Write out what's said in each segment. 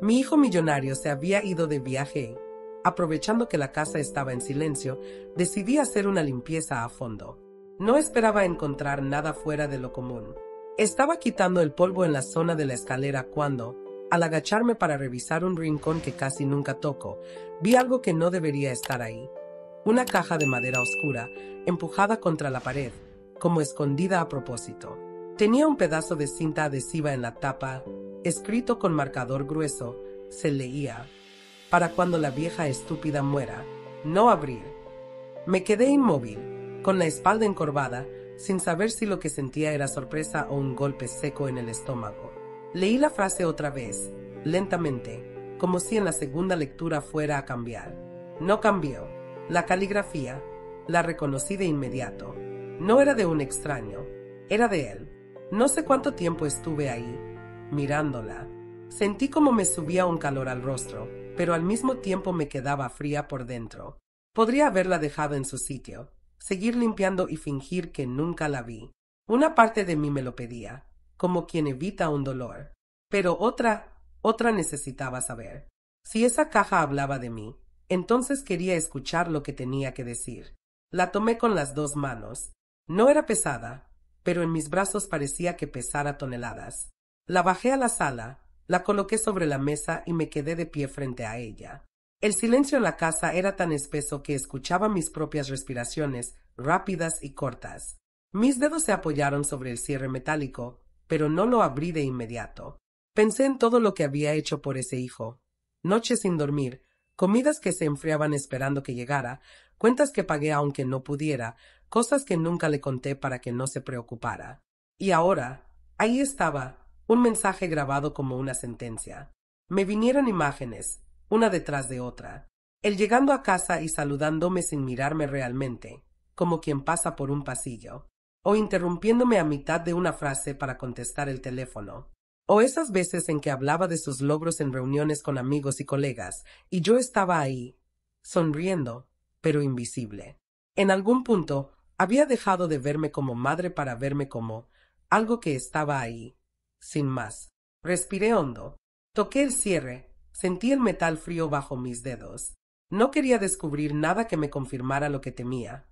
Mi hijo millonario se había ido de viaje. Aprovechando que la casa estaba en silencio, decidí hacer una limpieza a fondo. No esperaba encontrar nada fuera de lo común. Estaba quitando el polvo en la zona de la escalera cuando, al agacharme para revisar un rincón que casi nunca toco, vi algo que no debería estar ahí. Una caja de madera oscura, empujada contra la pared, como escondida a propósito. Tenía un pedazo de cinta adhesiva en la tapa, escrito con marcador grueso, se leía: para cuando la vieja estúpida muera, no abrir. Me quedé inmóvil, con la espalda encorvada, sin saber si lo que sentía era sorpresa o un golpe seco en el estómago. Leí la frase otra vez, lentamente, como si en la segunda lectura fuera a cambiar. No cambió. La caligrafía, la reconocí de inmediato. No era de un extraño, era de él. No sé cuánto tiempo estuve ahí, mirándola. Sentí como me subía un calor al rostro, pero al mismo tiempo me quedaba fría por dentro. Podría haberla dejado en su sitio, seguir limpiando y fingir que nunca la vi. Una parte de mí me lo pedía, como quien evita un dolor. Pero otra necesitaba saber. Si esa caja hablaba de mí, entonces quería escuchar lo que tenía que decir. La tomé con las dos manos. No era pesada, pero en mis brazos parecía que pesara toneladas. La bajé a la sala, la coloqué sobre la mesa y me quedé de pie frente a ella. El silencio en la casa era tan espeso que escuchaba mis propias respiraciones, rápidas y cortas. Mis dedos se apoyaron sobre el cierre metálico, pero no lo abrí de inmediato. Pensé en todo lo que había hecho por ese hijo. Noches sin dormir, comidas que se enfriaban esperando que llegara, cuentas que pagué aunque no pudiera, cosas que nunca le conté para que no se preocupara. Y ahora, ahí estaba, un mensaje grabado como una sentencia. Me vinieron imágenes, una detrás de otra. Él llegando a casa y saludándome sin mirarme realmente, como quien pasa por un pasillo, o interrumpiéndome a mitad de una frase para contestar el teléfono. O esas veces en que hablaba de sus logros en reuniones con amigos y colegas, y yo estaba ahí, sonriendo, pero invisible. En algún punto, había dejado de verme como madre para verme como algo que estaba ahí, sin más. Respiré hondo. Toqué el cierre, sentí el metal frío bajo mis dedos. No quería descubrir nada que me confirmara lo que temía,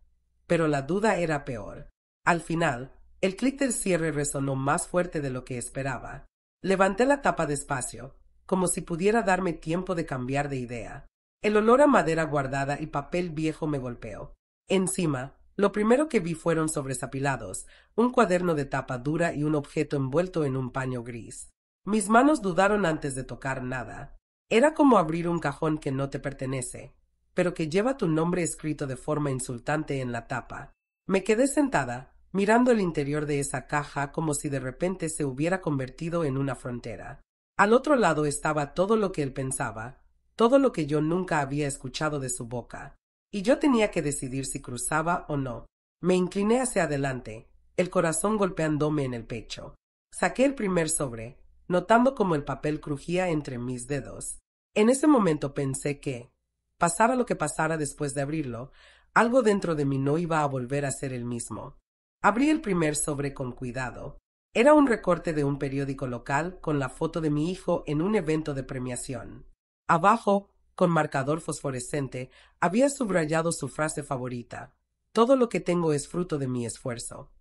pero la duda era peor. Al final, el clic del cierre resonó más fuerte de lo que esperaba. Levanté la tapa despacio, como si pudiera darme tiempo de cambiar de idea. El olor a madera guardada y papel viejo me golpeó. Encima, lo primero que vi fueron sobresapilados, un cuaderno de tapa dura y un objeto envuelto en un paño gris. Mis manos dudaron antes de tocar nada. Era como abrir un cajón que no te pertenece, pero que lleva tu nombre escrito de forma insultante en la tapa. Me quedé sentada, mirando el interior de esa caja como si de repente se hubiera convertido en una frontera. Al otro lado estaba todo lo que él pensaba, todo lo que yo nunca había escuchado de su boca, y yo tenía que decidir si cruzaba o no. Me incliné hacia adelante, el corazón golpeándome en el pecho. Saqué el primer sobre, notando cómo el papel crujía entre mis dedos. En ese momento pensé que, pasara lo que pasara después de abrirlo, algo dentro de mí no iba a volver a ser el mismo. Abrí el primer sobre con cuidado. Era un recorte de un periódico local con la foto de mi hijo en un evento de premiación. Abajo, con marcador fosforescente, había subrayado su frase favorita: todo lo que tengo es fruto de mi esfuerzo.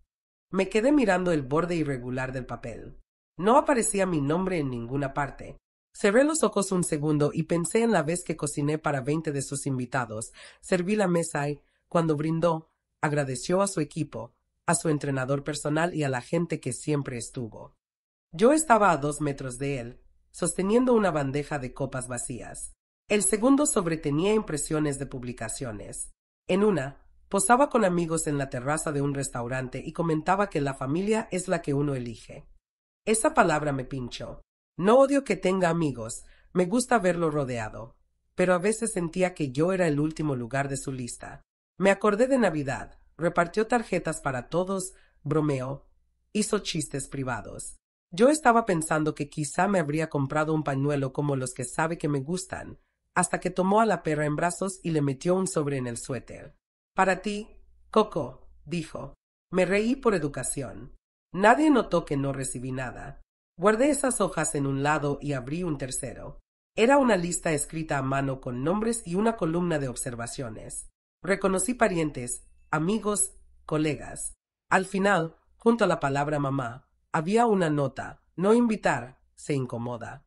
Me quedé mirando el borde irregular del papel. No aparecía mi nombre en ninguna parte. Cerré los ojos un segundo y pensé en la vez que cociné para 20 de sus invitados. Serví la mesa y, cuando brindó, agradeció a su equipo, a su entrenador personal y a la gente que siempre estuvo. Yo estaba a 2 metros de él, sosteniendo una bandeja de copas vacías. El segundo sobre tenía impresiones de publicaciones. En una, posaba con amigos en la terraza de un restaurante y comentaba que la familia es la que uno elige. Esa palabra me pinchó. No odio que tenga amigos, me gusta verlo rodeado, pero a veces sentía que yo era el último lugar de su lista. Me acordé de Navidad, repartió tarjetas para todos, bromeó, hizo chistes privados. Yo estaba pensando que quizá me habría comprado un pañuelo como los que sabe que me gustan, hasta que tomó a la perra en brazos y le metió un sobre en el suéter. Para ti, Coco, dijo. Me reí por educación. Nadie notó que no recibí nada. Guardé esas hojas en un lado y abrí un tercero. Era una lista escrita a mano con nombres y una columna de observaciones. Reconocí parientes, amigos, colegas. Al final, junto a la palabra mamá, había una nota: no invitar, se incomoda.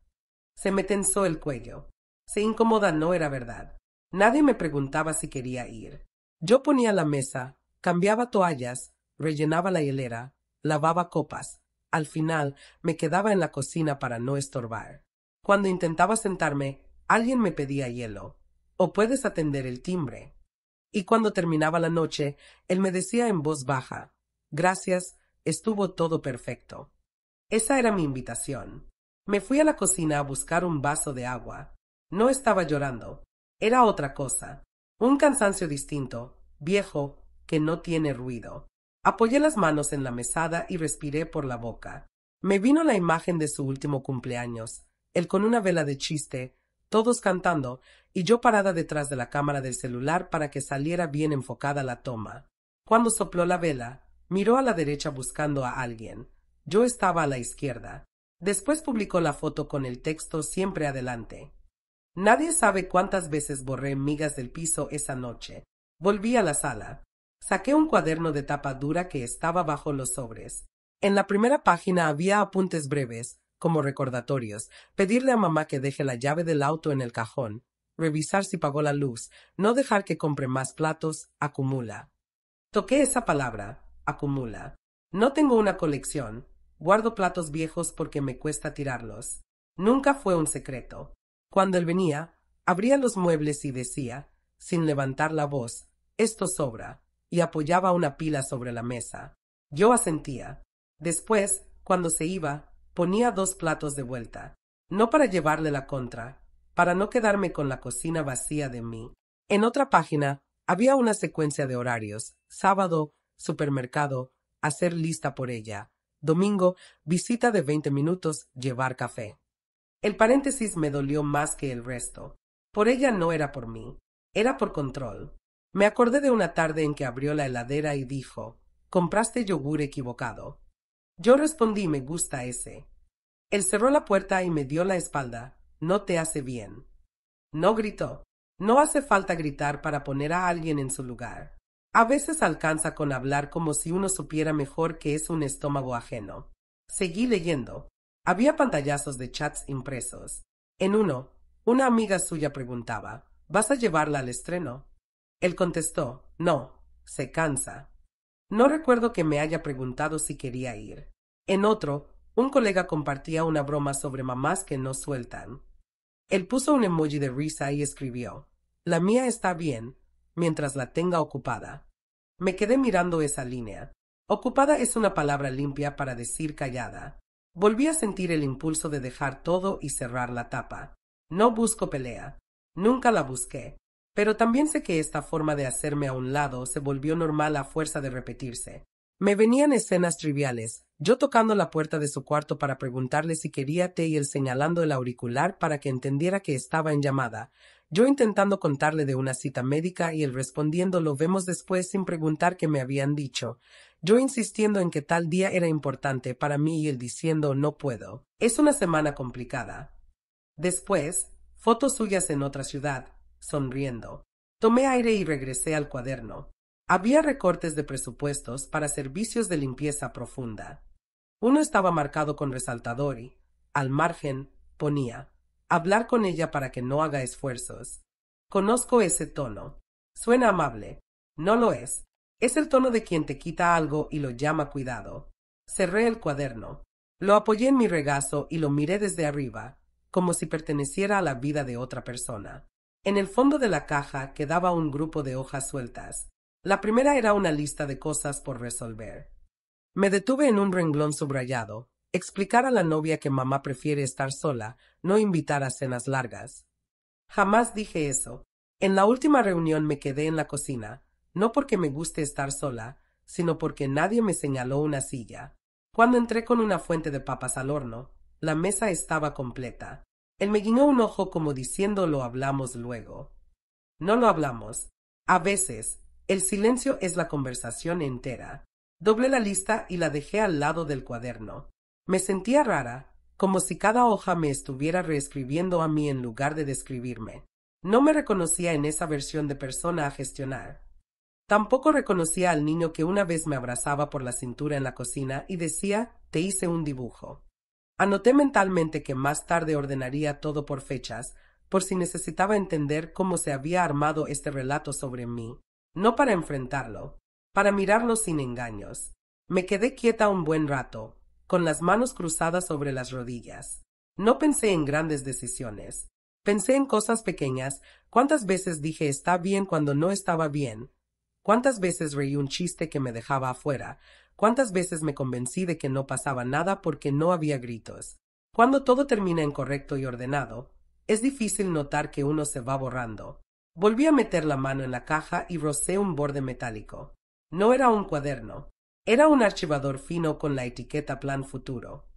Se me tensó el cuello. Se incomoda no era verdad. Nadie me preguntaba si quería ir. Yo ponía la mesa, cambiaba toallas, rellenaba la hielera, lavaba copas. Al final, me quedaba en la cocina para no estorbar. Cuando intentaba sentarme, alguien me pedía hielo. O puedes atender el timbre. Y cuando terminaba la noche, él me decía en voz baja: gracias, estuvo todo perfecto. Esa era mi invitación. Me fui a la cocina a buscar un vaso de agua. No estaba llorando. Era otra cosa. Un cansancio distinto, viejo, que no tiene ruido. Apoyé las manos en la mesada y respiré por la boca. Me vino la imagen de su último cumpleaños, él con una vela de chiste, todos cantando, y yo parada detrás de la cámara del celular para que saliera bien enfocada la toma. Cuando sopló la vela, miró a la derecha buscando a alguien. Yo estaba a la izquierda. Después publicó la foto con el texto siempre adelante. Nadie sabe cuántas veces borré migas del piso esa noche. Volví a la sala. Saqué un cuaderno de tapa dura que estaba bajo los sobres. En la primera página había apuntes breves, como recordatorios: pedirle a mamá que deje la llave del auto en el cajón, revisar si pagó la luz, no dejar que compre más platos, acumula. Toqué esa palabra, acumula. No tengo una colección. Guardo platos viejos porque me cuesta tirarlos. Nunca fue un secreto. Cuando él venía, abría los muebles y decía, sin levantar la voz: esto sobra, y apoyaba una pila sobre la mesa. Yo asentía. Después, cuando se iba, ponía 2 platos de vuelta. No para llevarle la contra, para no quedarme con la cocina vacía de mí. En otra página, había una secuencia de horarios: sábado, supermercado, hacer lista por ella; domingo, visita de 20 minutos, llevar café. El paréntesis me dolió más que el resto. Por ella no era por mí, era por control. Me acordé de una tarde en que abrió la heladera y dijo: compraste yogur equivocado. Yo respondí: me gusta ese. Él cerró la puerta y me dio la espalda: no te hace bien. No gritó. No hace falta gritar para poner a alguien en su lugar. A veces alcanza con hablar como si uno supiera mejor que es un estómago ajeno. Seguí leyendo. Había pantallazos de chats impresos. En uno, una amiga suya preguntaba: ¿vas a llevarla al estreno? Él contestó: no, se cansa. No recuerdo que me haya preguntado si quería ir. En otro, un colega compartía una broma sobre mamás que no sueltan. Él puso un emoji de risa y escribió: la mía está bien, mientras la tenga ocupada. Me quedé mirando esa línea. Ocupada es una palabra limpia para decir callada. Volví a sentir el impulso de dejar todo y cerrar la tapa. No busco pelea. Nunca la busqué. Pero también sé que esta forma de hacerme a un lado se volvió normal a fuerza de repetirse. Me venían escenas triviales: yo tocando la puerta de su cuarto para preguntarle si quería té y él señalando el auricular para que entendiera que estaba en llamada; yo intentando contarle de una cita médica y él respondiendo: lo vemos después, sin preguntar qué me habían dicho; yo insistiendo en que tal día era importante para mí y él diciendo: no puedo. Es una semana complicada. Después, fotos suyas en otra ciudad, sonriendo. Tomé aire y regresé al cuaderno. Había recortes de presupuestos para servicios de limpieza profunda. Uno estaba marcado con resaltador y, al margen, ponía: hablar con ella para que no haga esfuerzos. Conozco ese tono. Suena amable. No lo es. Es el tono de quien te quita algo y lo llama cuidado. Cerré el cuaderno. Lo apoyé en mi regazo y lo miré desde arriba, como si perteneciera a la vida de otra persona. En el fondo de la caja quedaba un grupo de hojas sueltas. La primera era una lista de cosas por resolver. Me detuve en un renglón subrayado: explicar a la novia que mamá prefiere estar sola, no invitar a cenas largas. Jamás dije eso. En la última reunión me quedé en la cocina, no porque me guste estar sola, sino porque nadie me señaló una silla. Cuando entré con una fuente de papas al horno, la mesa estaba completa. Él me guiñó un ojo como diciendo: lo hablamos luego. No lo hablamos. A veces, el silencio es la conversación entera. Doblé la lista y la dejé al lado del cuaderno. Me sentía rara, como si cada hoja me estuviera reescribiendo a mí en lugar de describirme. No me reconocía en esa versión de persona a gestionar. Tampoco reconocía al niño que una vez me abrazaba por la cintura en la cocina y decía: «Te hice un dibujo». Anoté mentalmente que más tarde ordenaría todo por fechas, por si necesitaba entender cómo se había armado este relato sobre mí, no para enfrentarlo, para mirarlo sin engaños. Me quedé quieta un buen rato, con las manos cruzadas sobre las rodillas. No pensé en grandes decisiones. Pensé en cosas pequeñas. ¿Cuántas veces dije está bien cuando no estaba bien? ¿Cuántas veces reí un chiste que me dejaba afuera? ¿Cuántas veces me convencí de que no pasaba nada porque no había gritos? Cuando todo termina en correcto y ordenado, es difícil notar que uno se va borrando. Volví a meter la mano en la caja y rocé un borde metálico. No era un cuaderno. Era un archivador fino con la etiqueta Plan Futuro.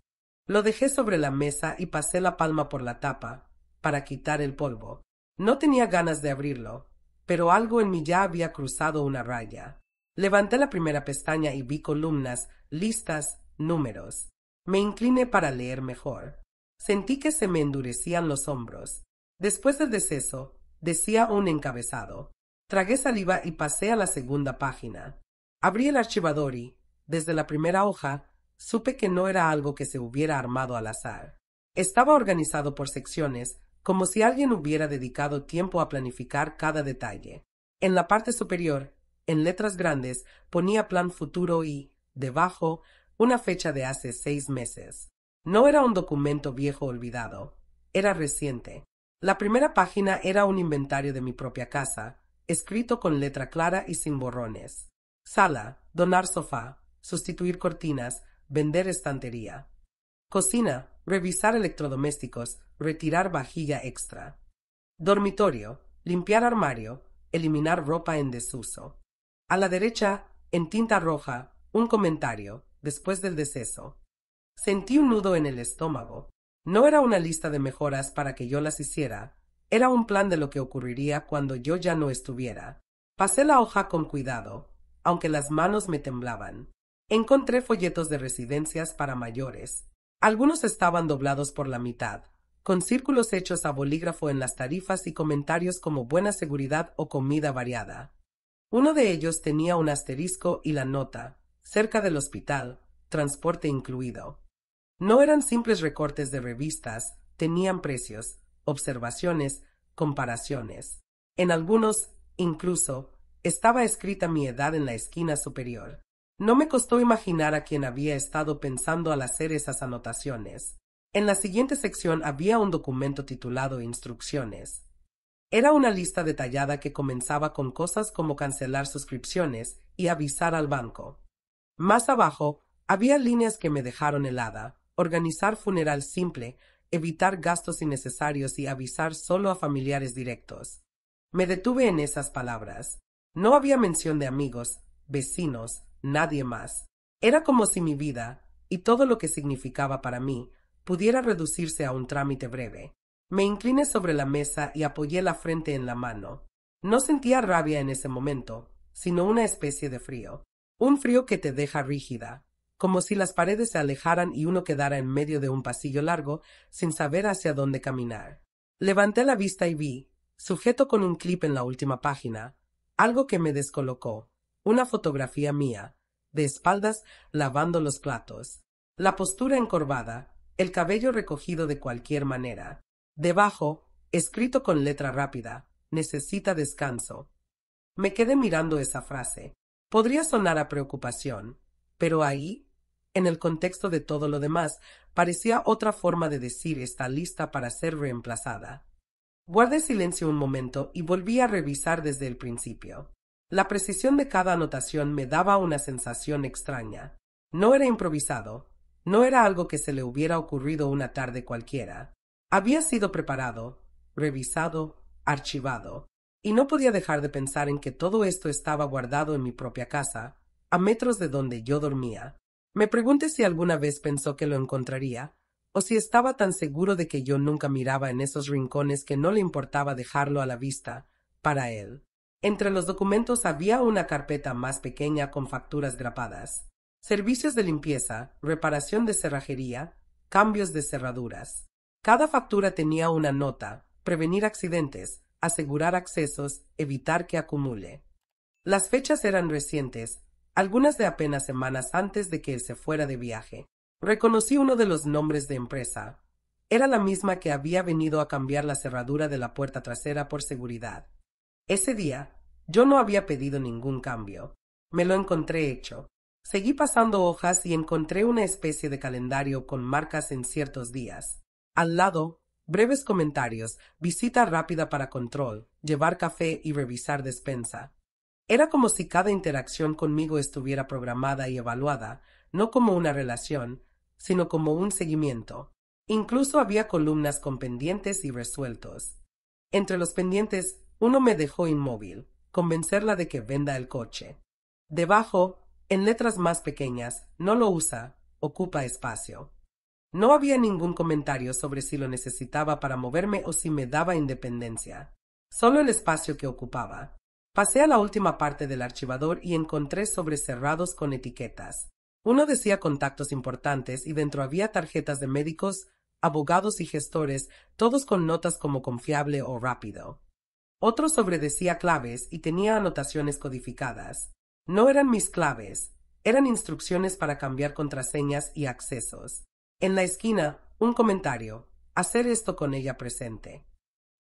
Lo dejé sobre la mesa y pasé la palma por la tapa, para quitar el polvo. No tenía ganas de abrirlo, pero algo en mí ya había cruzado una raya. Levanté la primera pestaña y vi columnas, listas, números. Me incliné para leer mejor. Sentí que se me endurecían los hombros. Después del deceso, decía un encabezado. Tragué saliva y pasé a la segunda página. Abrí el archivador y, desde la primera hoja, supe que no era algo que se hubiera armado al azar. Estaba organizado por secciones, como si alguien hubiera dedicado tiempo a planificar cada detalle. En la parte superior, en letras grandes, ponía Plan Futuro y, debajo, una fecha de hace 6 meses. No era un documento viejo olvidado, era reciente. La primera página era un inventario de mi propia casa, escrito con letra clara y sin borrones. Sala, donar sofá, sustituir cortinas, vender estantería. Cocina, revisar electrodomésticos, retirar vajilla extra. Dormitorio, limpiar armario, eliminar ropa en desuso. A la derecha, en tinta roja, un comentario, después del deceso. Sentí un nudo en el estómago. No era una lista de mejoras para que yo las hiciera, era un plan de lo que ocurriría cuando yo ya no estuviera. Pasé la hoja con cuidado, aunque las manos me temblaban. Encontré folletos de residencias para mayores. Algunos estaban doblados por la mitad, con círculos hechos a bolígrafo en las tarifas y comentarios como buena seguridad o comida variada. Uno de ellos tenía un asterisco y la nota, cerca del hospital, transporte incluido. No eran simples recortes de revistas, tenían precios, observaciones, comparaciones. En algunos, incluso, estaba escrita mi edad en la esquina superior. No me costó imaginar a quién había estado pensando al hacer esas anotaciones. En la siguiente sección había un documento titulado Instrucciones. Era una lista detallada que comenzaba con cosas como cancelar suscripciones y avisar al banco. Más abajo, había líneas que me dejaron helada: organizar funeral simple, evitar gastos innecesarios y avisar solo a familiares directos. Me detuve en esas palabras. No había mención de amigos, vecinos, nadie más. Era como si mi vida, y todo lo que significaba para mí, pudiera reducirse a un trámite breve. Me incliné sobre la mesa y apoyé la frente en la mano. No sentía rabia en ese momento, sino una especie de frío. Un frío que te deja rígida, como si las paredes se alejaran y uno quedara en medio de un pasillo largo, sin saber hacia dónde caminar. Levanté la vista y vi, sujeto con un clip en la última página, algo que me descolocó: una fotografía mía, de espaldas, lavando los platos. La postura encorvada, el cabello recogido de cualquier manera. Debajo, escrito con letra rápida: necesita descanso. Me quedé mirando esa frase. Podría sonar a preocupación, pero ahí, en el contexto de todo lo demás, parecía otra forma de decir está lista para ser reemplazada. Guardé silencio un momento y volví a revisar desde el principio. La precisión de cada anotación me daba una sensación extraña. No era improvisado, no era algo que se le hubiera ocurrido una tarde cualquiera. Había sido preparado, revisado, archivado, y no podía dejar de pensar en que todo esto estaba guardado en mi propia casa, a metros de donde yo dormía. Me pregunté si alguna vez pensó que lo encontraría, o si estaba tan seguro de que yo nunca miraba en esos rincones que no le importaba dejarlo a la vista, para él. Entre los documentos había una carpeta más pequeña con facturas grapadas. Servicios de limpieza, reparación de cerrajería, cambios de cerraduras. Cada factura tenía una nota: prevenir accidentes, asegurar accesos, evitar que acumule. Las fechas eran recientes, algunas de apenas semanas antes de que él se fuera de viaje. Reconocí uno de los nombres de empresa. Era la misma que había venido a cambiar la cerradura de la puerta trasera por seguridad. Ese día, yo no había pedido ningún cambio. Me lo encontré hecho. Seguí pasando hojas y encontré una especie de calendario con marcas en ciertos días. Al lado, breves comentarios: visita rápida para control, llevar café y revisar despensa. Era como si cada interacción conmigo estuviera programada y evaluada, no como una relación, sino como un seguimiento. Incluso había columnas con pendientes y resueltos. Entre los pendientes, uno me dejó inmóvil: convencerla de que venda el coche. Debajo, en letras más pequeñas: no lo usa, ocupa espacio. No había ningún comentario sobre si lo necesitaba para moverme o si me daba independencia. Solo el espacio que ocupaba. Pasé a la última parte del archivador y encontré sobres cerrados con etiquetas. Uno decía contactos importantes y dentro había tarjetas de médicos, abogados y gestores, todos con notas como confiable o rápido. Otro sobre decía claves y tenía anotaciones codificadas. No eran mis claves, eran instrucciones para cambiar contraseñas y accesos. En la esquina, un comentario: hacer esto con ella presente.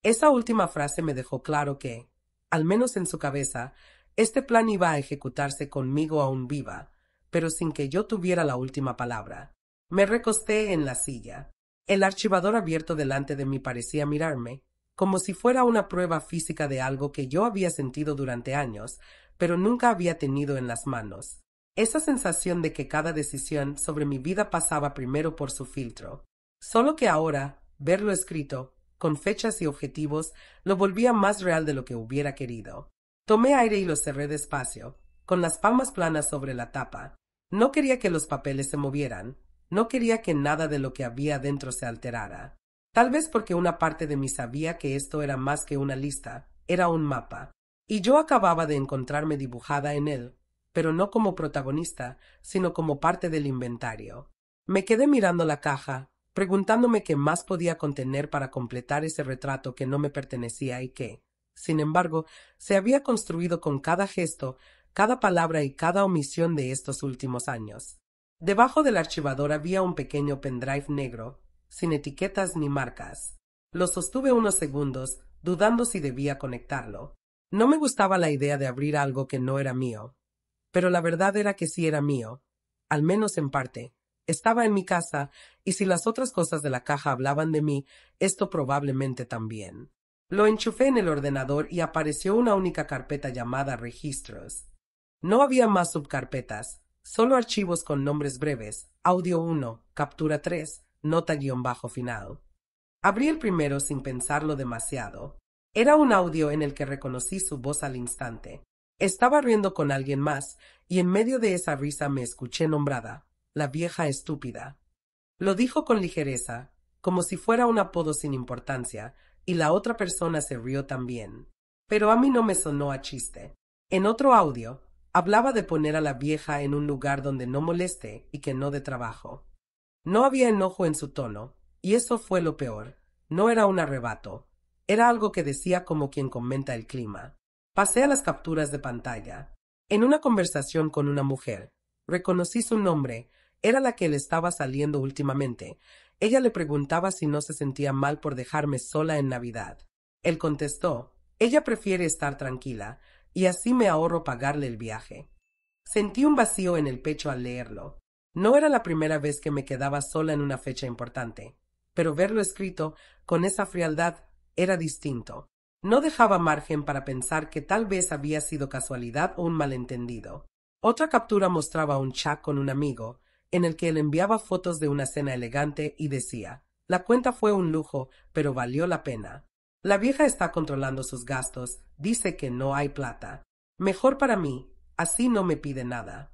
Esa última frase me dejó claro que, al menos en su cabeza, este plan iba a ejecutarse conmigo aún viva, pero sin que yo tuviera la última palabra. Me recosté en la silla. El archivador abierto delante de mí parecía mirarme, como si fuera una prueba física de algo que yo había sentido durante años, pero nunca había tenido en las manos. Esa sensación de que cada decisión sobre mi vida pasaba primero por su filtro. Solo que ahora, verlo escrito, con fechas y objetivos, lo volvía más real de lo que hubiera querido. Tomé aire y lo cerré despacio, con las palmas planas sobre la tapa. No quería que los papeles se movieran, no quería que nada de lo que había dentro se alterara. Tal vez porque una parte de mí sabía que esto era más que una lista, era un mapa. Y yo acababa de encontrarme dibujada en él, pero no como protagonista, sino como parte del inventario. Me quedé mirando la caja, preguntándome qué más podía contener para completar ese retrato que no me pertenecía y que, sin embargo, se había construido con cada gesto, cada palabra y cada omisión de estos últimos años. Debajo del archivador había un pequeño pendrive negro, sin etiquetas ni marcas. Lo sostuve unos segundos, dudando si debía conectarlo. No me gustaba la idea de abrir algo que no era mío, pero la verdad era que sí era mío, al menos en parte. Estaba en mi casa, y si las otras cosas de la caja hablaban de mí, esto probablemente también. Lo enchufé en el ordenador y apareció una única carpeta llamada Registros. No había más subcarpetas, solo archivos con nombres breves: audio 1, captura 3, nota-final. Abrí el primero sin pensarlo demasiado. Era un audio en el que reconocí su voz al instante. Estaba riendo con alguien más, y en medio de esa risa me escuché nombrada: la vieja estúpida. Lo dijo con ligereza, como si fuera un apodo sin importancia, y la otra persona se rió también. Pero a mí no me sonó a chiste. En otro audio, hablaba de poner a la vieja en un lugar donde no moleste y que no dé trabajo. No había enojo en su tono, y eso fue lo peor. No era un arrebato. Era algo que decía como quien comenta el clima. Pasé a las capturas de pantalla. En una conversación con una mujer, reconocí su nombre. Era la que le estaba saliendo últimamente. Ella le preguntaba si no se sentía mal por dejarme sola en Navidad. Él contestó: ella prefiere estar tranquila, y así me ahorro pagarle el viaje. Sentí un vacío en el pecho al leerlo. No era la primera vez que me quedaba sola en una fecha importante, pero verlo escrito, con esa frialdad, era distinto. No dejaba margen para pensar que tal vez había sido casualidad o un malentendido. Otra captura mostraba un chat con un amigo, en el que él enviaba fotos de una cena elegante y decía: la cuenta fue un lujo, pero valió la pena. La vieja está controlando sus gastos, dice que no hay plata. Mejor para mí, así no me pide nada.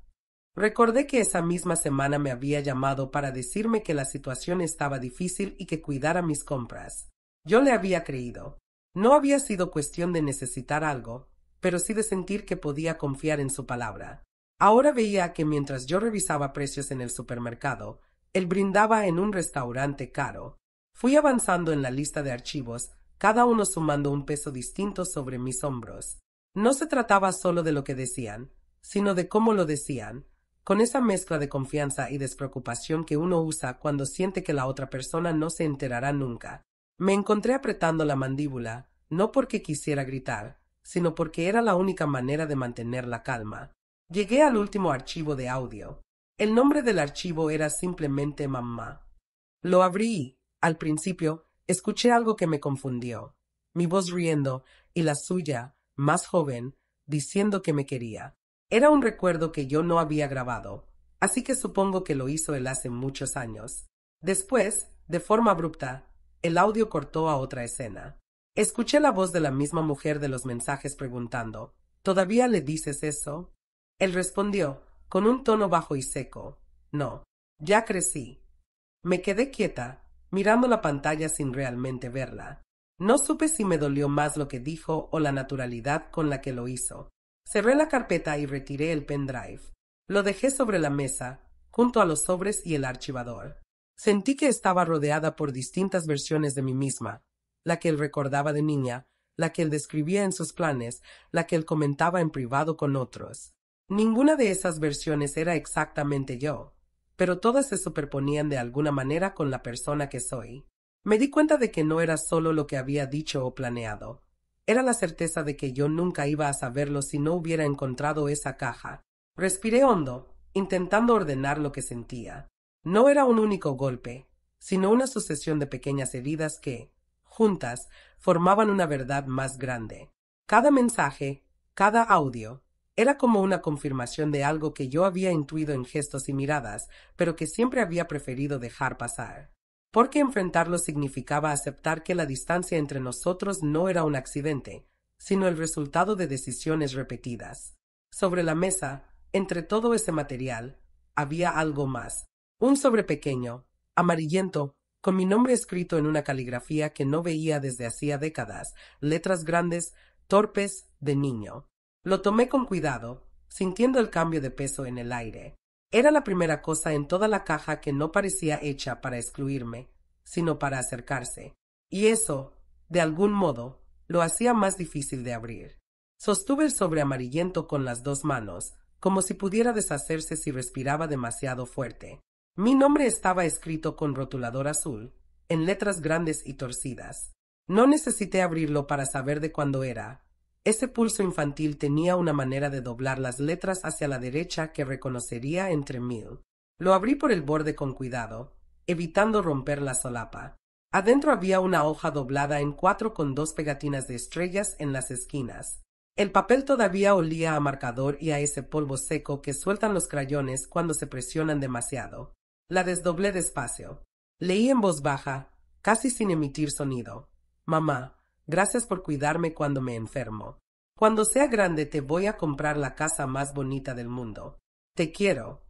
Recordé que esa misma semana me había llamado para decirme que la situación estaba difícil y que cuidara mis compras. Yo le había creído. No había sido cuestión de necesitar algo, pero sí de sentir que podía confiar en su palabra. Ahora veía que mientras yo revisaba precios en el supermercado, Él brindaba en un restaurante caro. Fui avanzando en la lista de archivos, cada uno sumando un peso distinto sobre mis hombros. No se trataba solo de lo que decían, sino de cómo lo decían, con esa mezcla de confianza y despreocupación que uno usa cuando siente que la otra persona no se enterará nunca. Me encontré apretando la mandíbula, no porque quisiera gritar, sino porque era la única manera de mantener la calma. Llegué al último archivo de audio. El nombre del archivo era simplemente Mamá. Lo abrí. Al principio, escuché algo que me confundió. Mi voz riendo y la suya, más joven, diciendo que me quería. Era un recuerdo que yo no había grabado, así que supongo que lo hizo él hace muchos años. Después, de forma abrupta, el audio cortó a otra escena. Escuché la voz de la misma mujer de los mensajes preguntando, ¿todavía le dices eso? Él respondió, con un tono bajo y seco, no, ya crecí. Me quedé quieta, mirando la pantalla sin realmente verla. No supe si me dolió más lo que dijo o la naturalidad con la que lo hizo. Cerré la carpeta y retiré el pendrive. Lo dejé sobre la mesa, junto a los sobres y el archivador. Sentí que estaba rodeada por distintas versiones de mí misma, la que él recordaba de niña, la que él describía en sus planes, la que él comentaba en privado con otros. Ninguna de esas versiones era exactamente yo, pero todas se superponían de alguna manera con la persona que soy. Me di cuenta de que no era solo lo que había dicho o planeado. Era la certeza de que yo nunca iba a saberlo si no hubiera encontrado esa caja. Respiré hondo, intentando ordenar lo que sentía. No era un único golpe, sino una sucesión de pequeñas heridas que, juntas, formaban una verdad más grande. Cada mensaje, cada audio, era como una confirmación de algo que yo había intuido en gestos y miradas, pero que siempre había preferido dejar pasar. Porque enfrentarlo significaba aceptar que la distancia entre nosotros no era un accidente, sino el resultado de decisiones repetidas. Sobre la mesa, entre todo ese material, había algo más. Un sobre pequeño, amarillento, con mi nombre escrito en una caligrafía que no veía desde hacía décadas, letras grandes, torpes, de niño. Lo tomé con cuidado, sintiendo el cambio de peso en el aire. Era la primera cosa en toda la caja que no parecía hecha para excluirme, sino para acercarse. Y eso, de algún modo, lo hacía más difícil de abrir. Sostuve el sobre amarillento con las dos manos, como si pudiera deshacerse si respiraba demasiado fuerte. Mi nombre estaba escrito con rotulador azul, en letras grandes y torcidas. No necesité abrirlo para saber de cuándo era. Ese pulso infantil tenía una manera de doblar las letras hacia la derecha que reconocería entre mil. Lo abrí por el borde con cuidado, evitando romper la solapa. Adentro había una hoja doblada en 4 con 2 pegatinas de estrellas en las esquinas. El papel todavía olía a marcador y a ese polvo seco que sueltan los crayones cuando se presionan demasiado. La desdoblé despacio. Leí en voz baja, casi sin emitir sonido. Mamá, gracias por cuidarme cuando me enfermo. Cuando sea grande te voy a comprar la casa más bonita del mundo. Te quiero.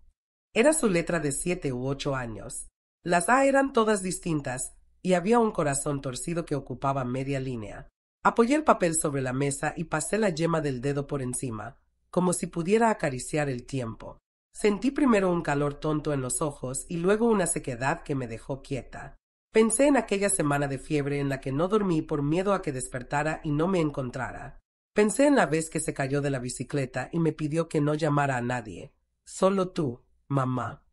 Era su letra de 7 u 8 años. Las A eran todas distintas, y había un corazón torcido que ocupaba media línea. Apoyé el papel sobre la mesa y pasé la yema del dedo por encima, como si pudiera acariciar el tiempo. Sentí primero un calor tonto en los ojos y luego una sequedad que me dejó quieta. Pensé en aquella semana de fiebre en la que no dormí por miedo a que despertara y no me encontrara. Pensé en la vez que se cayó de la bicicleta y me pidió que no llamara a nadie. Solo tú, mamá.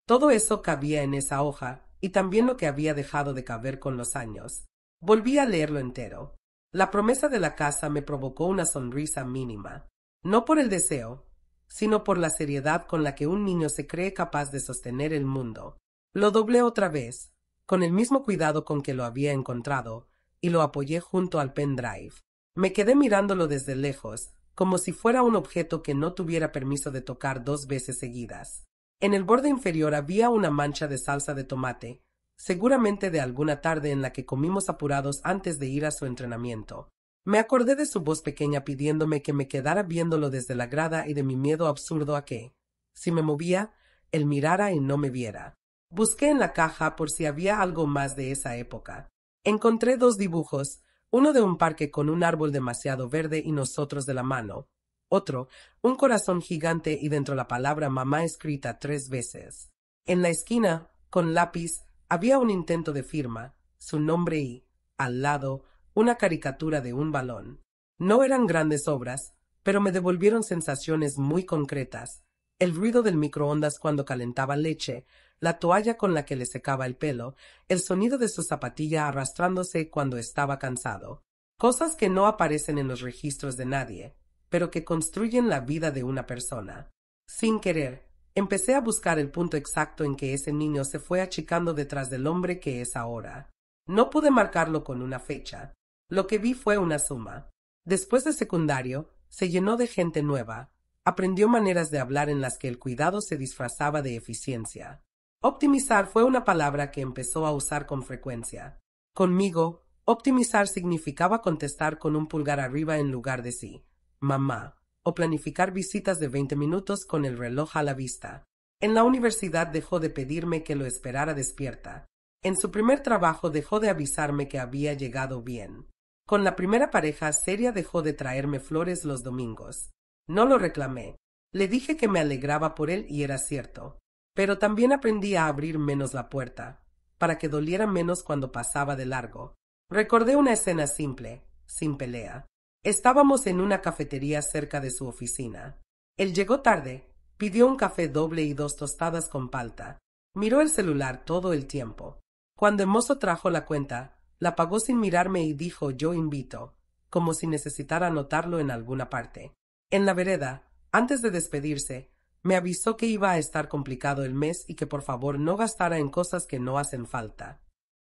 Todo eso cabía en esa hoja, y también lo que había dejado de caber con los años. Volví a leerlo entero. La promesa de la casa me provocó una sonrisa mínima. No por el deseo, sino por la seriedad con la que un niño se cree capaz de sostener el mundo. Lo doblé otra vez, con el mismo cuidado con que lo había encontrado, y lo apoyé junto al pendrive. Me quedé mirándolo desde lejos, como si fuera un objeto que no tuviera permiso de tocar 2 veces seguidas. En el borde inferior había una mancha de salsa de tomate, seguramente de alguna tarde en la que comimos apurados antes de ir a su entrenamiento. Me acordé de su voz pequeña pidiéndome que me quedara viéndolo desde la grada y de mi miedo absurdo a que, si me movía, él mirara y no me viera. Busqué en la caja por si había algo más de esa época. Encontré 2 dibujos, uno de un parque con un árbol demasiado verde y nosotros de la mano. Otro, un corazón gigante y dentro la palabra mamá escrita 3 veces. En la esquina, Con lápiz había un intento de firma, su nombre y, al lado, una caricatura de un balón. No eran grandes obras, pero me devolvieron sensaciones muy concretas. El ruido del microondas cuando calentaba leche, la toalla con la que le secaba el pelo, el sonido de su zapatilla arrastrándose cuando estaba cansado. Cosas que no aparecen en los registros de nadie, pero que construyen la vida de una persona. Sin querer, empecé a buscar el punto exacto en que ese niño se fue achicando detrás del hombre que es ahora. No pude marcarlo con una fecha. Lo que vi fue una suma. Después de secundario, se llenó de gente nueva. Aprendió maneras de hablar en las que el cuidado se disfrazaba de eficiencia. Optimizar fue una palabra que empezó a usar con frecuencia. Conmigo, optimizar significaba contestar con un pulgar arriba en lugar de sí, mamá, o planificar visitas de 20 minutos con el reloj a la vista. En la universidad dejó de pedirme que lo esperara despierta. En su primer trabajo dejó de avisarme que había llegado bien. Con la primera pareja seria dejó de traerme flores los domingos. No lo reclamé. Le dije que me alegraba por él y era cierto. Pero también aprendí a abrir menos la puerta, para que doliera menos cuando pasaba de largo. Recordé una escena simple, sin pelea. Estábamos en una cafetería cerca de su oficina. Él llegó tarde, pidió un café doble y 2 tostadas con palta. Miró el celular todo el tiempo. Cuando el mozo trajo la cuenta, la pagó sin mirarme y dijo yo invito, como si necesitara anotarlo en alguna parte. En la vereda, antes de despedirse, me avisó que iba a estar complicado el mes y que por favor no gastara en cosas que no hacen falta.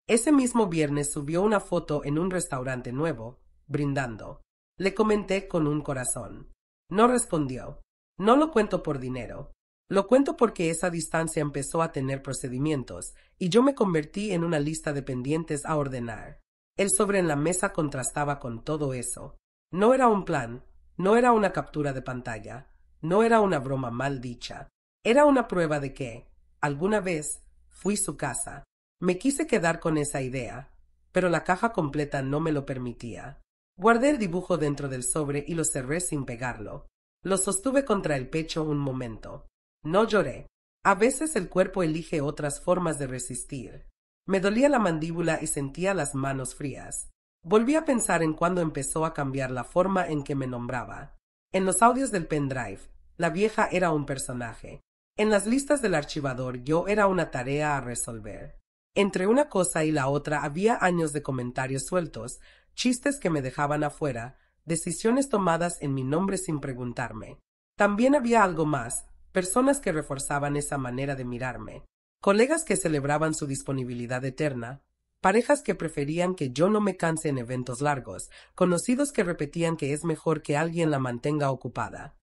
Ese mismo viernes subió una foto en un restaurante nuevo, brindando. Le comenté con un corazón. No respondió. No lo cuento por dinero. Lo cuento porque esa distancia empezó a tener procedimientos, y yo me convertí en una lista de pendientes a ordenar. El sobre en la mesa contrastaba con todo eso. No era un plan, no era una captura de pantalla, no era una broma mal dicha. Era una prueba de que, alguna vez, fui su casa. Me quise quedar con esa idea, pero la caja completa no me lo permitía. Guardé el dibujo dentro del sobre y lo cerré sin pegarlo. Lo sostuve contra el pecho un momento. No lloré. A veces el cuerpo elige otras formas de resistir. Me dolía la mandíbula y sentía las manos frías. Volví a pensar en cuando empezó a cambiar la forma en que me nombraba. En los audios del pendrive, la vieja era un personaje. En las listas del archivador yo era una tarea a resolver. Entre una cosa y la otra había años de comentarios sueltos, chistes que me dejaban afuera, decisiones tomadas en mi nombre sin preguntarme. También había algo más, personas que reforzaban esa manera de mirarme, colegas que celebraban su disponibilidad eterna, parejas que preferían que yo no me canse en eventos largos, conocidos que repetían que es mejor que alguien la mantenga ocupada.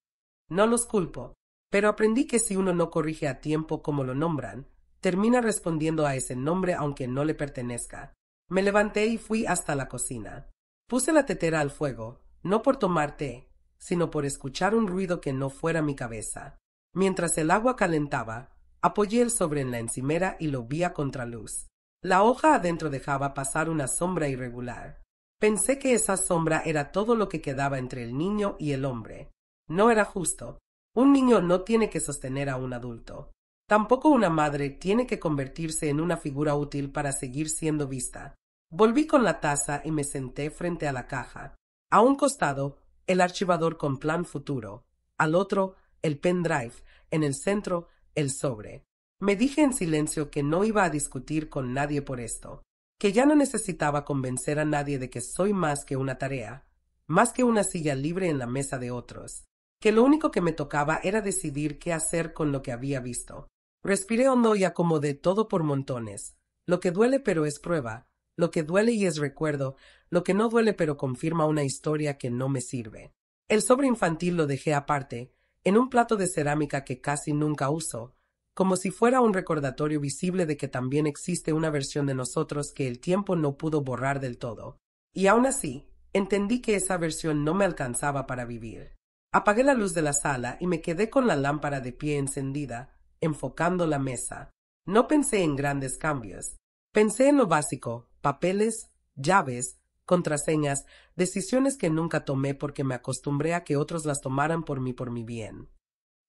No los culpo, pero aprendí que si uno no corrige a tiempo como lo nombran, termina respondiendo a ese nombre aunque no le pertenezca. Me levanté y fui hasta la cocina. Puse la tetera al fuego, no por tomar té, sino por escuchar un ruido que no fuera mi cabeza. Mientras el agua calentaba, apoyé el sobre en la encimera y lo vi a contraluz. La hoja adentro dejaba pasar una sombra irregular. Pensé que esa sombra era todo lo que quedaba entre el niño y el hombre. No era justo. Un niño no tiene que sostener a un adulto. Tampoco una madre tiene que convertirse en una figura útil para seguir siendo vista. Volví con la taza y me senté frente a la caja. A un costado, el archivador con plan futuro. Al otro, el pendrive. En el centro, el sobre. Me dije en silencio que no iba a discutir con nadie por esto. Que ya no necesitaba convencer a nadie de que soy más que una tarea. Más que una silla libre en la mesa de otros. Que lo único que me tocaba era decidir qué hacer con lo que había visto. Respiré hondo y acomodé todo por montones. Lo que duele pero es prueba, lo que duele y es recuerdo, lo que no duele pero confirma una historia que no me sirve. El sobre infantil lo dejé aparte, en un plato de cerámica que casi nunca uso, como si fuera un recordatorio visible de que también existe una versión de nosotros que el tiempo no pudo borrar del todo. Y aún así, entendí que esa versión no me alcanzaba para vivir. Apagué la luz de la sala y me quedé con la lámpara de pie encendida, enfocando la mesa. No pensé en grandes cambios. Pensé en lo básico, papeles, llaves, contraseñas, decisiones que nunca tomé porque me acostumbré a que otros las tomaran por mi bien.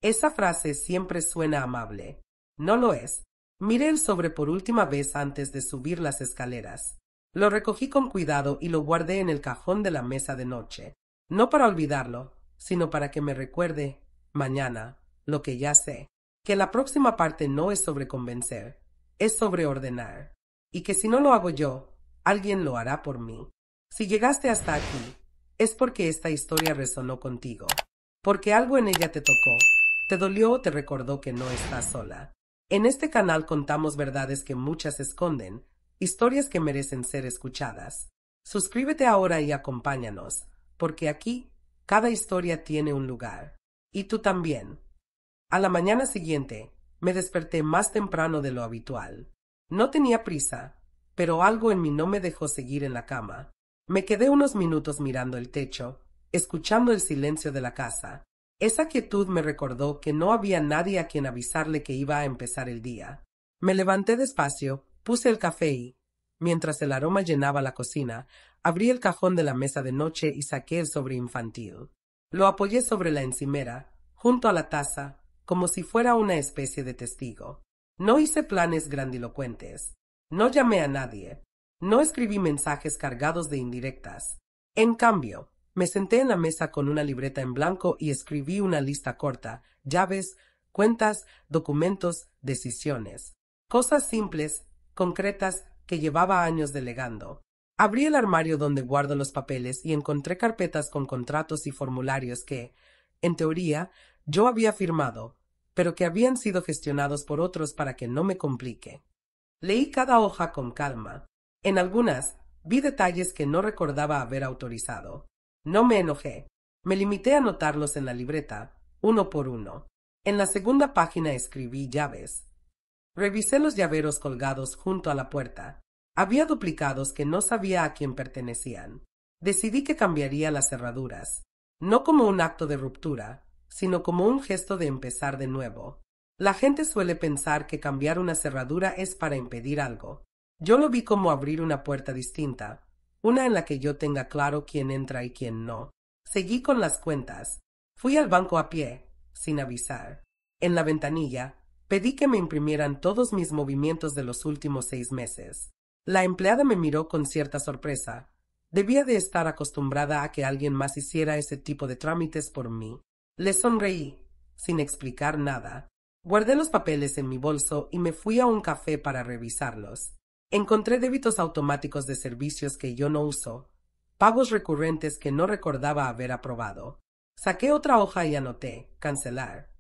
Esa frase siempre suena amable. No lo es. Miré el sobre por última vez antes de subir las escaleras. Lo recogí con cuidado y lo guardé en el cajón de la mesa de noche. No para olvidarlo, sino para que me recuerde, mañana, lo que ya sé, que la próxima parte no es sobre convencer, es sobre ordenar, y que si no lo hago yo, alguien lo hará por mí. Si llegaste hasta aquí, es porque esta historia resonó contigo, porque algo en ella te tocó, te dolió o te recordó que no estás sola. En este canal contamos verdades que muchas esconden, historias que merecen ser escuchadas. Suscríbete ahora y acompáñanos, porque aquí cada historia tiene un lugar. Y tú también. A la mañana siguiente, me desperté más temprano de lo habitual. No tenía prisa, pero algo en mí no me dejó seguir en la cama. Me quedé unos minutos mirando el techo, escuchando el silencio de la casa. Esa quietud me recordó que no había nadie a quien avisarle que iba a empezar el día. Me levanté despacio, puse el café y, mientras el aroma llenaba la cocina, abrí el cajón de la mesa de noche y saqué el sobre infantil. Lo apoyé sobre la encimera, junto a la taza, como si fuera una especie de testigo. No hice planes grandilocuentes. No llamé a nadie. No escribí mensajes cargados de indirectas. En cambio, me senté en la mesa con una libreta en blanco y escribí una lista corta, llaves, cuentas, documentos, decisiones. Cosas simples, concretas, que llevaba años delegando. Abrí el armario donde guardo los papeles y encontré carpetas con contratos y formularios que, en teoría, yo había firmado, pero que habían sido gestionados por otros para que no me complique. Leí cada hoja con calma. En algunas, vi detalles que no recordaba haber autorizado. No me enojé. Me limité a anotarlos en la libreta, uno por uno. En la segunda página escribí llaves. Revisé los llaveros colgados junto a la puerta. Había duplicados que no sabía a quién pertenecían. Decidí que cambiaría las cerraduras, no como un acto de ruptura, sino como un gesto de empezar de nuevo. La gente suele pensar que cambiar una cerradura es para impedir algo. Yo lo vi como abrir una puerta distinta, una en la que yo tenga claro quién entra y quién no. Seguí con las cuentas. Fui al banco a pie, sin avisar. En la ventanilla, pedí que me imprimieran todos mis movimientos de los últimos 6 meses. La empleada me miró con cierta sorpresa. Debía de estar acostumbrada a que alguien más hiciera ese tipo de trámites por mí. Le sonreí, sin explicar nada. Guardé los papeles en mi bolso y me fui a un café para revisarlos. Encontré débitos automáticos de servicios que yo no uso, pagos recurrentes que no recordaba haber aprobado. Saqué otra hoja y anoté, cancelar.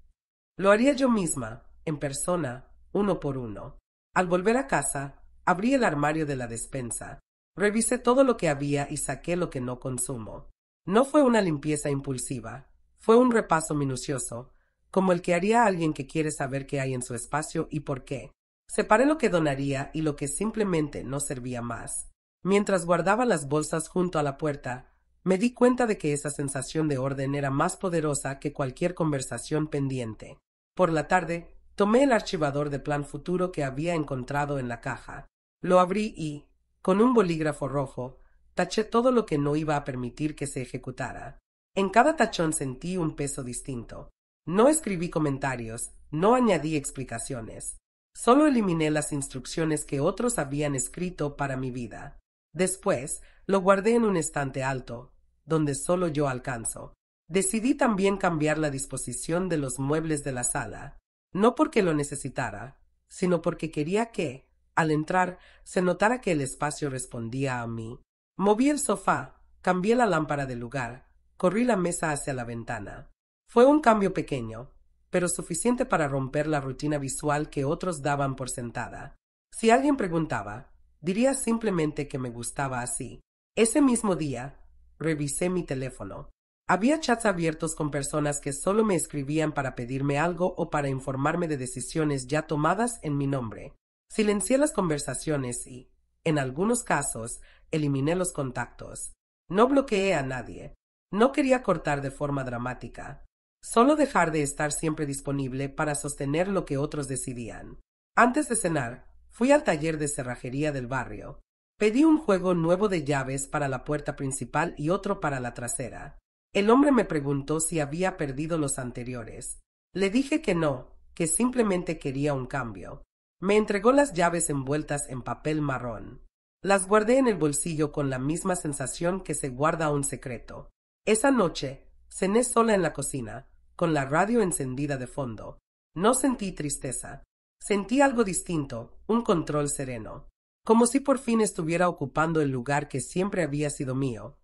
Lo haría yo misma, en persona, uno por uno. Al volver a casa, abrí el armario de la despensa. Revisé todo lo que había y saqué lo que no consumo. No fue una limpieza impulsiva, fue un repaso minucioso, como el que haría alguien que quiere saber qué hay en su espacio y por qué. Separé lo que donaría y lo que simplemente no servía más. Mientras guardaba las bolsas junto a la puerta, me di cuenta de que esa sensación de orden era más poderosa que cualquier conversación pendiente. Por la tarde, tomé el archivador de plan futuro que había encontrado en la caja. Lo abrí y, con un bolígrafo rojo, taché todo lo que no iba a permitir que se ejecutara. En cada tachón sentí un peso distinto. No escribí comentarios, no añadí explicaciones. Solo eliminé las instrucciones que otros habían escrito para mi vida. Después, lo guardé en un estante alto, donde solo yo alcanzo. Decidí también cambiar la disposición de los muebles de la sala, no porque lo necesitara, sino porque quería que, al entrar, se notara que el espacio respondía a mí. Moví el sofá, cambié la lámpara de lugar, corrí la mesa hacia la ventana. Fue un cambio pequeño, pero suficiente para romper la rutina visual que otros daban por sentada. Si alguien preguntaba, diría simplemente que me gustaba así. Ese mismo día, revisé mi teléfono. Había chats abiertos con personas que solo me escribían para pedirme algo o para informarme de decisiones ya tomadas en mi nombre. Silencié las conversaciones y, en algunos casos, eliminé los contactos. No bloqueé a nadie. No quería cortar de forma dramática. Solo dejar de estar siempre disponible para sostener lo que otros decidían. Antes de cenar, fui al taller de cerrajería del barrio. Pedí un juego nuevo de llaves para la puerta principal y otro para la trasera. El hombre me preguntó si había perdido los anteriores. Le dije que no, que simplemente quería un cambio. Me entregó las llaves envueltas en papel marrón. Las guardé en el bolsillo con la misma sensación que se guarda un secreto. Esa noche, cené sola en la cocina, con la radio encendida de fondo. No sentí tristeza. Sentí algo distinto, un control sereno. Como si por fin estuviera ocupando el lugar que siempre había sido mío,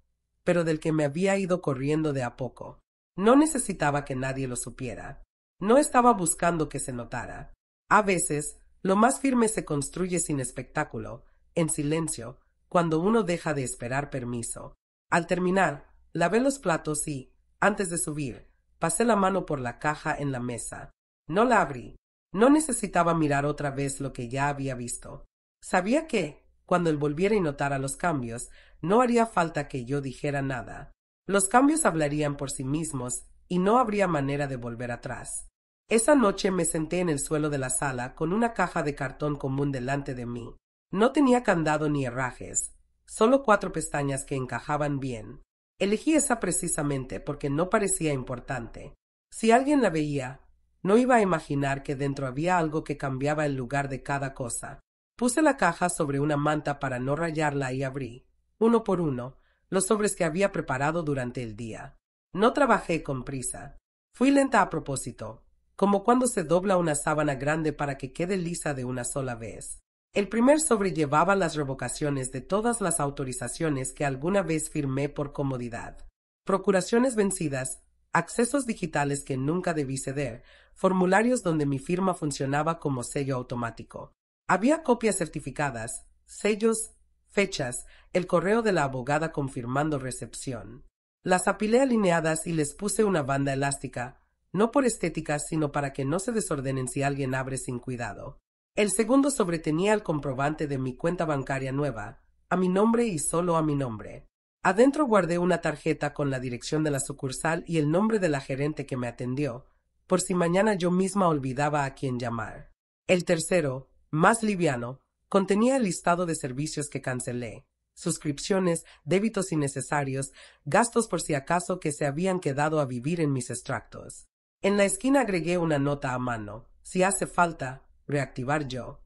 pero del que me había ido corriendo de a poco. No necesitaba que nadie lo supiera. No estaba buscando que se notara. A veces, lo más firme se construye sin espectáculo, en silencio, cuando uno deja de esperar permiso. Al terminar, lavé los platos y, antes de subir, pasé la mano por la caja en la mesa. No la abrí. No necesitaba mirar otra vez lo que ya había visto. Sabía que, cuando él volviera y notara los cambios, no haría falta que yo dijera nada. Los cambios hablarían por sí mismos y no habría manera de volver atrás. Esa noche me senté en el suelo de la sala con una caja de cartón común delante de mí. No tenía candado ni herrajes, solo 4 pestañas que encajaban bien. Elegí esa precisamente porque no parecía importante. Si alguien la veía, no iba a imaginar que dentro había algo que cambiaba el lugar de cada cosa. Puse la caja sobre una manta para no rayarla y abrí, uno por uno, los sobres que había preparado durante el día. No trabajé con prisa. Fui lenta a propósito, como cuando se dobla una sábana grande para que quede lisa de una sola vez. El primer sobre llevaba las revocaciones de todas las autorizaciones que alguna vez firmé por comodidad. Procuraciones vencidas, accesos digitales que nunca debí ceder, formularios donde mi firma funcionaba como sello automático. Había copias certificadas, sellos, fechas, el correo de la abogada confirmando recepción. Las apilé alineadas y les puse una banda elástica, no por estética, sino para que no se desordenen si alguien abre sin cuidado. El segundo sobre tenía el comprobante de mi cuenta bancaria nueva, a mi nombre y solo a mi nombre. Adentro guardé una tarjeta con la dirección de la sucursal y el nombre de la gerente que me atendió, por si mañana yo misma olvidaba a quién llamar. El tercero, más liviano, contenía el listado de servicios que cancelé, suscripciones, débitos innecesarios, gastos por si acaso que se habían quedado a vivir en mis extractos. En la esquina agregué una nota a mano, si hace falta, reactivar yo.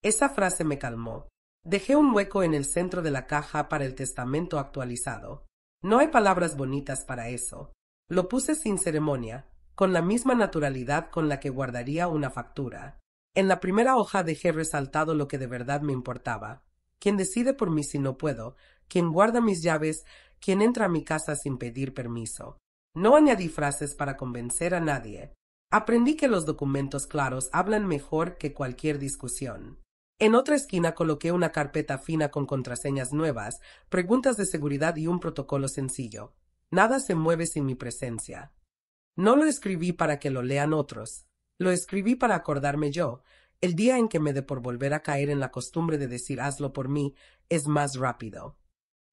Esa frase me calmó. Dejé un hueco en el centro de la caja para el testamento actualizado. No hay palabras bonitas para eso. Lo puse sin ceremonia, con la misma naturalidad con la que guardaría una factura. En la primera hoja dejé resaltado lo que de verdad me importaba. Quien decide por mí si no puedo, quien guarda mis llaves, quien entra a mi casa sin pedir permiso. No añadí frases para convencer a nadie. Aprendí que los documentos claros hablan mejor que cualquier discusión. En otra esquina coloqué una carpeta fina con contraseñas nuevas, preguntas de seguridad y un protocolo sencillo. Nada se mueve sin mi presencia. No lo escribí para que lo lean otros. Lo escribí para acordarme yo, el día en que me dé por volver a caer en la costumbre de decir hazlo por mí, es más rápido.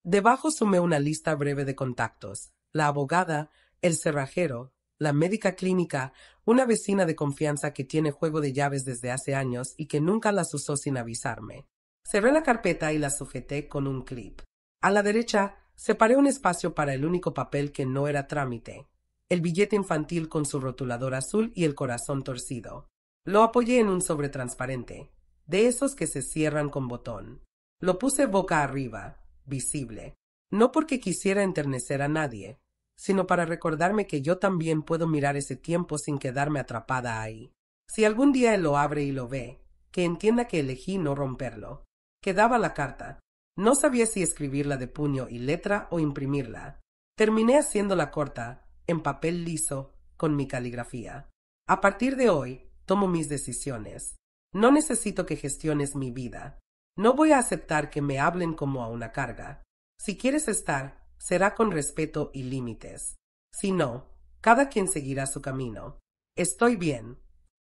Debajo sumé una lista breve de contactos. La abogada, el cerrajero, la médica clínica, una vecina de confianza que tiene juego de llaves desde hace años y que nunca las usó sin avisarme. Cerré la carpeta y la sujeté con un clip. A la derecha, separé un espacio para el único papel que no era trámite, el billete infantil con su rotulador azul y el corazón torcido. Lo apoyé en un sobre transparente, de esos que se cierran con botón. Lo puse boca arriba, visible, no porque quisiera enternecer a nadie, sino para recordarme que yo también puedo mirar ese tiempo sin quedarme atrapada ahí. Si algún día él lo abre y lo ve, que entienda que elegí no romperlo. Quedaba la carta. No sabía si escribirla de puño y letra o imprimirla. Terminé haciéndola corta, en papel liso, con mi caligrafía. A partir de hoy, tomo mis decisiones. No necesito que gestiones mi vida. No voy a aceptar que me hablen como a una carga. Si quieres estar, será con respeto y límites. Si no, cada quien seguirá su camino. Estoy bien.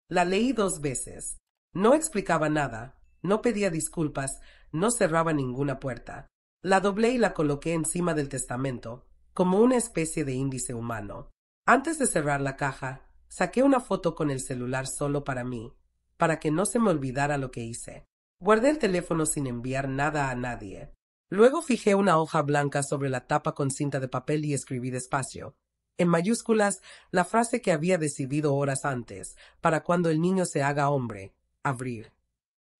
La leí 2 veces. No explicaba nada, no pedía disculpas, no cerraba ninguna puerta. La doblé y la coloqué encima del testamento, como una especie de índice humano. Antes de cerrar la caja, saqué una foto con el celular solo para mí, para que no se me olvidara lo que hice. Guardé el teléfono sin enviar nada a nadie. Luego fijé una hoja blanca sobre la tapa con cinta de papel y escribí despacio, en mayúsculas, la frase que había decidido horas antes, para cuando el niño se haga hombre, abrir.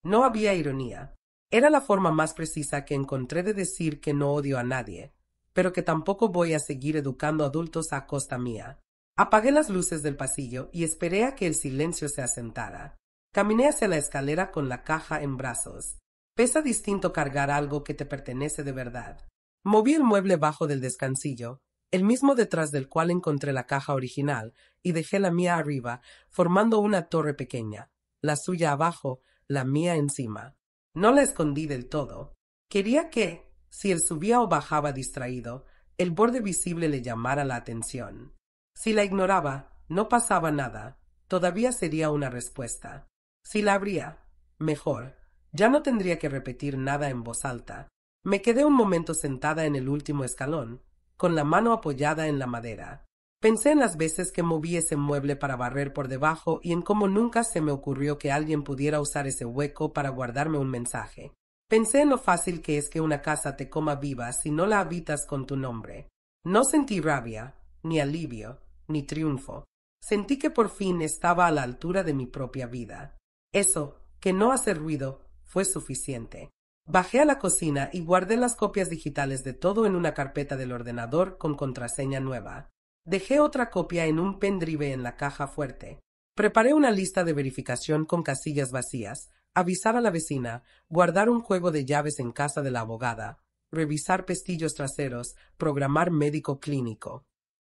No había ironía. Era la forma más precisa que encontré de decir que no odio a nadie, pero que tampoco voy a seguir educando adultos a costa mía. Apagué las luces del pasillo y esperé a que el silencio se asentara. Caminé hacia la escalera con la caja en brazos. Pesa distinto cargar algo que te pertenece de verdad. Moví el mueble bajo del descansillo, el mismo detrás del cual encontré la caja original, y dejé la mía arriba, formando una torre pequeña, la suya abajo, la mía encima. No la escondí del todo. Quería que, si él subía o bajaba distraído, el borde visible le llamara la atención. Si la ignoraba, no pasaba nada, todavía sería una respuesta. Si la abría, mejor, ya no tendría que repetir nada en voz alta. Me quedé un momento sentada en el último escalón, con la mano apoyada en la madera. Pensé en las veces que moví ese mueble para barrer por debajo y en cómo nunca se me ocurrió que alguien pudiera usar ese hueco para guardarme un mensaje. Pensé en lo fácil que es que una casa te coma viva si no la habitas con tu nombre. No sentí rabia, ni alivio, ni triunfo. Sentí que por fin estaba a la altura de mi propia vida. Eso, que no hace ruido, fue suficiente. Bajé a la cocina y guardé las copias digitales de todo en una carpeta del ordenador con contraseña nueva. Dejé otra copia en un pendrive en la caja fuerte. Preparé una lista de verificación con casillas vacías, avisar a la vecina, guardar un juego de llaves en casa de la abogada, revisar pestillos traseros, programar médico clínico.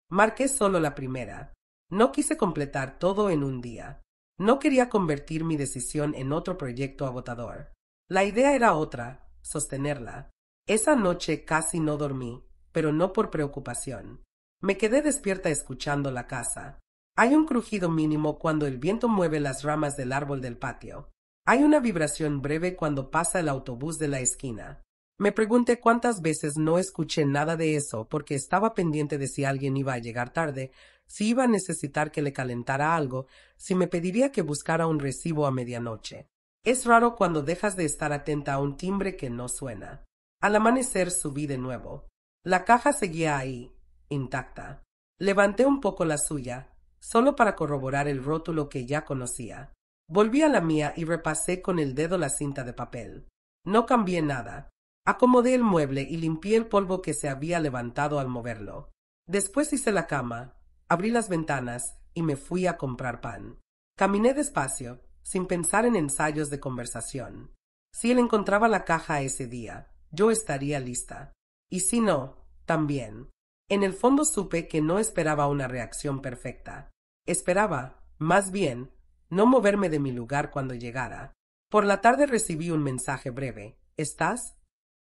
Marqué solo la primera. No quise completar todo en un día. No quería convertir mi decisión en otro proyecto agotador. La idea era otra, sostenerla. Esa noche casi no dormí, pero no por preocupación. Me quedé despierta escuchando la casa. Hay un crujido mínimo cuando el viento mueve las ramas del árbol del patio. Hay una vibración breve cuando pasa el autobús de la esquina. Me pregunté cuántas veces no escuché nada de eso porque estaba pendiente de si alguien iba a llegar tarde, si iba a necesitar que le calentara algo, si me pediría que buscara un recibo a medianoche. Es raro cuando dejas de estar atenta a un timbre que no suena. Al amanecer subí de nuevo. La caja seguía ahí, intacta. Levanté un poco la suya, solo para corroborar el rótulo que ya conocía. Volví a la mía y repasé con el dedo la cinta de papel. No cambié nada. Acomodé el mueble y limpié el polvo que se había levantado al moverlo. Después hice la cama, abrí las ventanas y me fui a comprar pan. Caminé despacio, sin pensar en ensayos de conversación. Si él encontraba la caja ese día, yo estaría lista. Y si no, también. En el fondo supe que no esperaba una reacción perfecta. Esperaba, más bien, no moverme de mi lugar cuando llegara. Por la tarde recibí un mensaje breve. ¿Estás?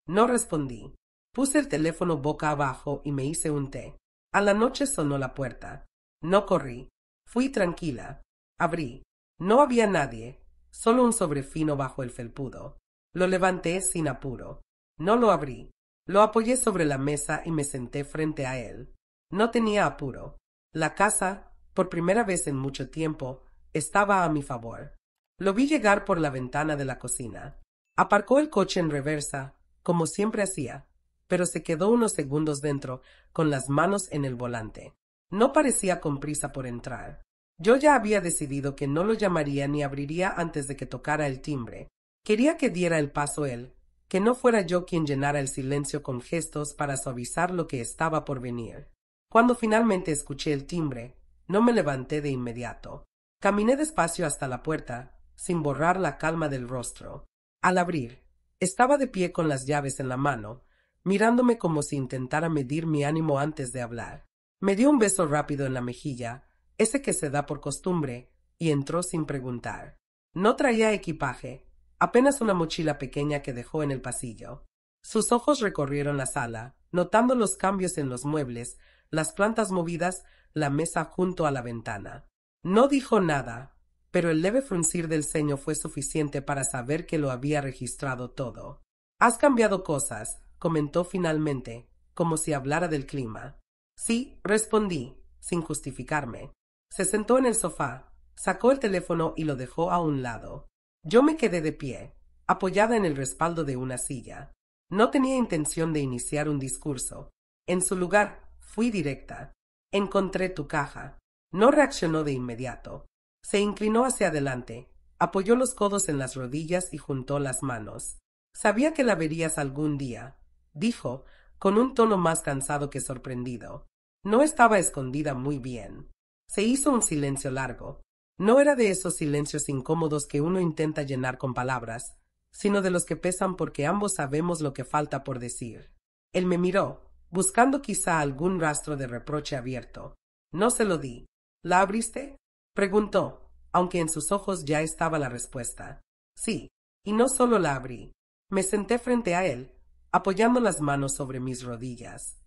No respondí. Puse el teléfono boca abajo y me hice un té. A la noche sonó la puerta. No corrí. Fui tranquila. Abrí. No había nadie, solo un sobrefino bajo el felpudo. Lo levanté sin apuro. No lo abrí. Lo apoyé sobre la mesa y me senté frente a él. No tenía apuro. La casa, por primera vez en mucho tiempo, estaba a mi favor. Lo vi llegar por la ventana de la cocina. Aparcó el coche en reversa, como siempre hacía, pero se quedó unos segundos dentro, con las manos en el volante. No parecía con prisa por entrar. Yo ya había decidido que no lo llamaría ni abriría antes de que tocara el timbre. Quería que diera el paso él, que no fuera yo quien llenara el silencio con gestos para suavizar lo que estaba por venir. Cuando finalmente escuché el timbre, no me levanté de inmediato. Caminé despacio hasta la puerta, sin borrar la calma del rostro. Al abrir, estaba de pie con las llaves en la mano, mirándome como si intentara medir mi ánimo antes de hablar. Me dio un beso rápido en la mejilla, ese que se da por costumbre, y entró sin preguntar. No traía equipaje, apenas una mochila pequeña que dejó en el pasillo. Sus ojos recorrieron la sala, notando los cambios en los muebles, las plantas movidas, la mesa junto a la ventana. No dijo nada, pero el leve fruncir del ceño fue suficiente para saber que lo había registrado todo. «Has cambiado cosas», comentó finalmente, como si hablara del clima. «Sí», respondí, sin justificarme. Se sentó en el sofá, sacó el teléfono y lo dejó a un lado. Yo me quedé de pie, apoyada en el respaldo de una silla. No tenía intención de iniciar un discurso. En su lugar, fui directa. «Encontré tu caja». No reaccionó de inmediato. Se inclinó hacia adelante, Apoyó los codos en las rodillas y juntó las manos. Sabía que la verías algún día, dijo, con un tono más cansado que sorprendido. No estaba escondida muy bien. Se hizo un silencio largo. No era de esos silencios incómodos que uno intenta llenar con palabras, sino de los que pesan porque ambos sabemos lo que falta por decir. Él me miró, buscando quizá algún rastro de reproche abierto. No se lo di. ¿La abriste? Preguntó, aunque en sus ojos ya estaba la respuesta. Sí, y no solo la abrí. Me senté frente a él, apoyando las manos sobre mis rodillas.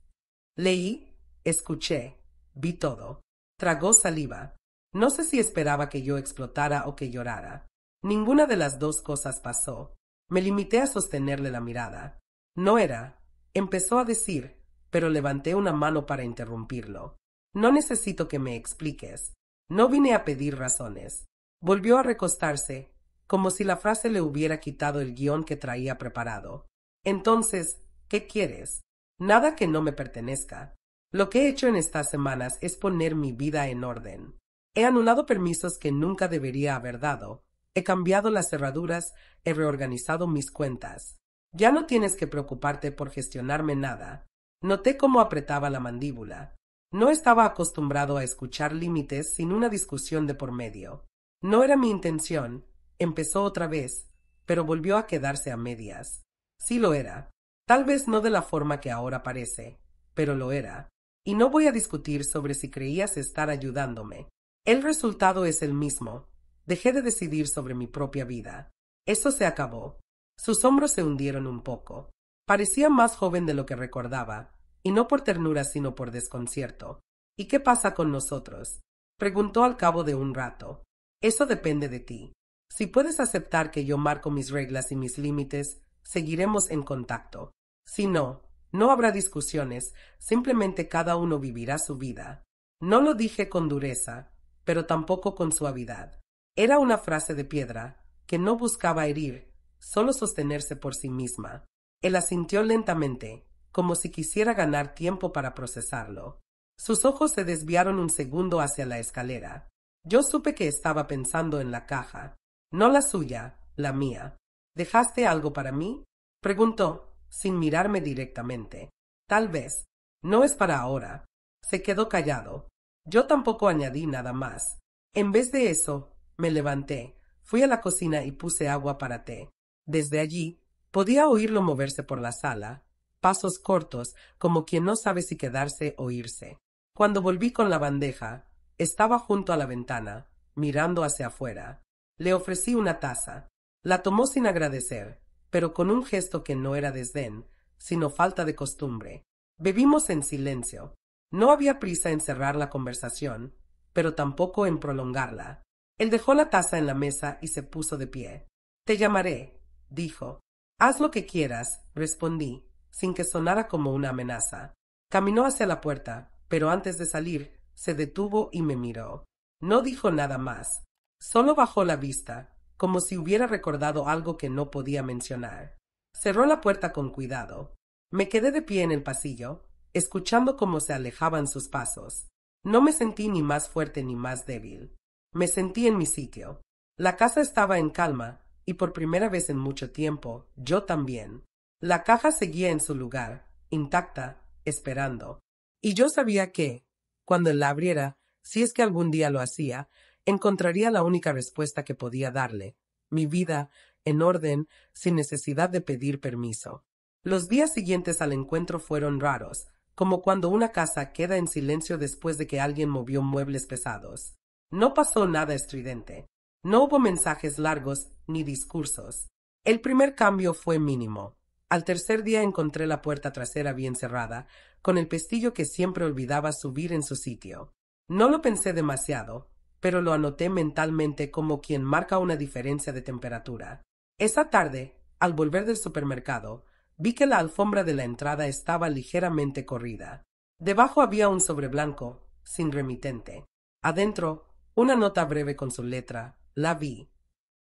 Leí, escuché, vi todo. Tragó saliva. No sé si esperaba que yo explotara o que llorara. Ninguna de las dos cosas pasó. Me limité a sostenerle la mirada. No era. Empezó a decir, pero levanté una mano para interrumpirlo. No necesito que me expliques. No vine a pedir razones. Volvió a recostarse, como si la frase le hubiera quitado el guión que traía preparado. Entonces, ¿qué quieres? Nada que no me pertenezca. Lo que he hecho en estas semanas es poner mi vida en orden. He anulado permisos que nunca debería haber dado. He cambiado las cerraduras, he reorganizado mis cuentas. Ya no tienes que preocuparte por gestionarme nada. Noté cómo apretaba la mandíbula. No estaba acostumbrado a escuchar límites sin una discusión de por medio. No era mi intención. Empezó otra vez, pero volvió a quedarse a medias. Sí lo era. Tal vez no de la forma que ahora parece, pero lo era. Y no voy a discutir sobre si creías estar ayudándome. El resultado es el mismo. Dejé de decidir sobre mi propia vida. Eso se acabó. Sus hombros se hundieron un poco. Parecía más joven de lo que recordaba, y no por ternura sino por desconcierto. ¿Y qué pasa con nosotros? Preguntó al cabo de un rato. Eso depende de ti. Si puedes aceptar que yo marco mis reglas y mis límites, seguiremos en contacto. Si no, no habrá discusiones, simplemente cada uno vivirá su vida. No lo dije con dureza, pero tampoco con suavidad. Era una frase de piedra, que no buscaba herir, solo sostenerse por sí misma. Él asintió lentamente, como si quisiera ganar tiempo para procesarlo. Sus ojos se desviaron un segundo hacia la escalera. Yo supe que estaba pensando en la caja. No la suya, la mía. ¿Dejaste algo para mí? Preguntó, sin mirarme directamente. Tal vez. No es para ahora. Se quedó callado. Yo tampoco añadí nada más. En vez de eso, me levanté, fui a la cocina y puse agua para té. Desde allí, podía oírlo moverse por la sala, pasos cortos, como quien no sabe si quedarse o irse. Cuando volví con la bandeja, estaba junto a la ventana, mirando hacia afuera. Le ofrecí una taza. La tomó sin agradecer, pero con un gesto que no era desdén, sino falta de costumbre. Bebimos en silencio. No había prisa en cerrar la conversación, pero tampoco en prolongarla. Él dejó la taza en la mesa y se puso de pie. Te llamaré, dijo. Haz lo que quieras, respondí, sin que sonara como una amenaza. Caminó hacia la puerta, pero antes de salir, se detuvo y me miró. No dijo nada más. Solo bajó la vista, como si hubiera recordado algo que no podía mencionar. Cerró la puerta con cuidado. Me quedé de pie en el pasillo, escuchando cómo se alejaban sus pasos. No me sentí ni más fuerte ni más débil. Me sentí en mi sitio. La casa estaba en calma, y por primera vez en mucho tiempo, yo también. La caja seguía en su lugar, intacta, esperando. Y yo sabía que, cuando él la abriera, si es que algún día lo hacía, encontraría la única respuesta que podía darle, mi vida, en orden, sin necesidad de pedir permiso. Los días siguientes al encuentro fueron raros, como cuando una casa queda en silencio después de que alguien movió muebles pesados. No pasó nada estridente. No hubo mensajes largos ni discursos. El primer cambio fue mínimo. Al tercer día encontré la puerta trasera bien cerrada, con el pestillo que siempre olvidaba subir en su sitio. No lo pensé demasiado, pero lo anoté mentalmente como quien marca una diferencia de temperatura. Esa tarde, al volver del supermercado, vi que la alfombra de la entrada estaba ligeramente corrida. Debajo había un sobre blanco, sin remitente. Adentro, una nota breve con su letra. La vi.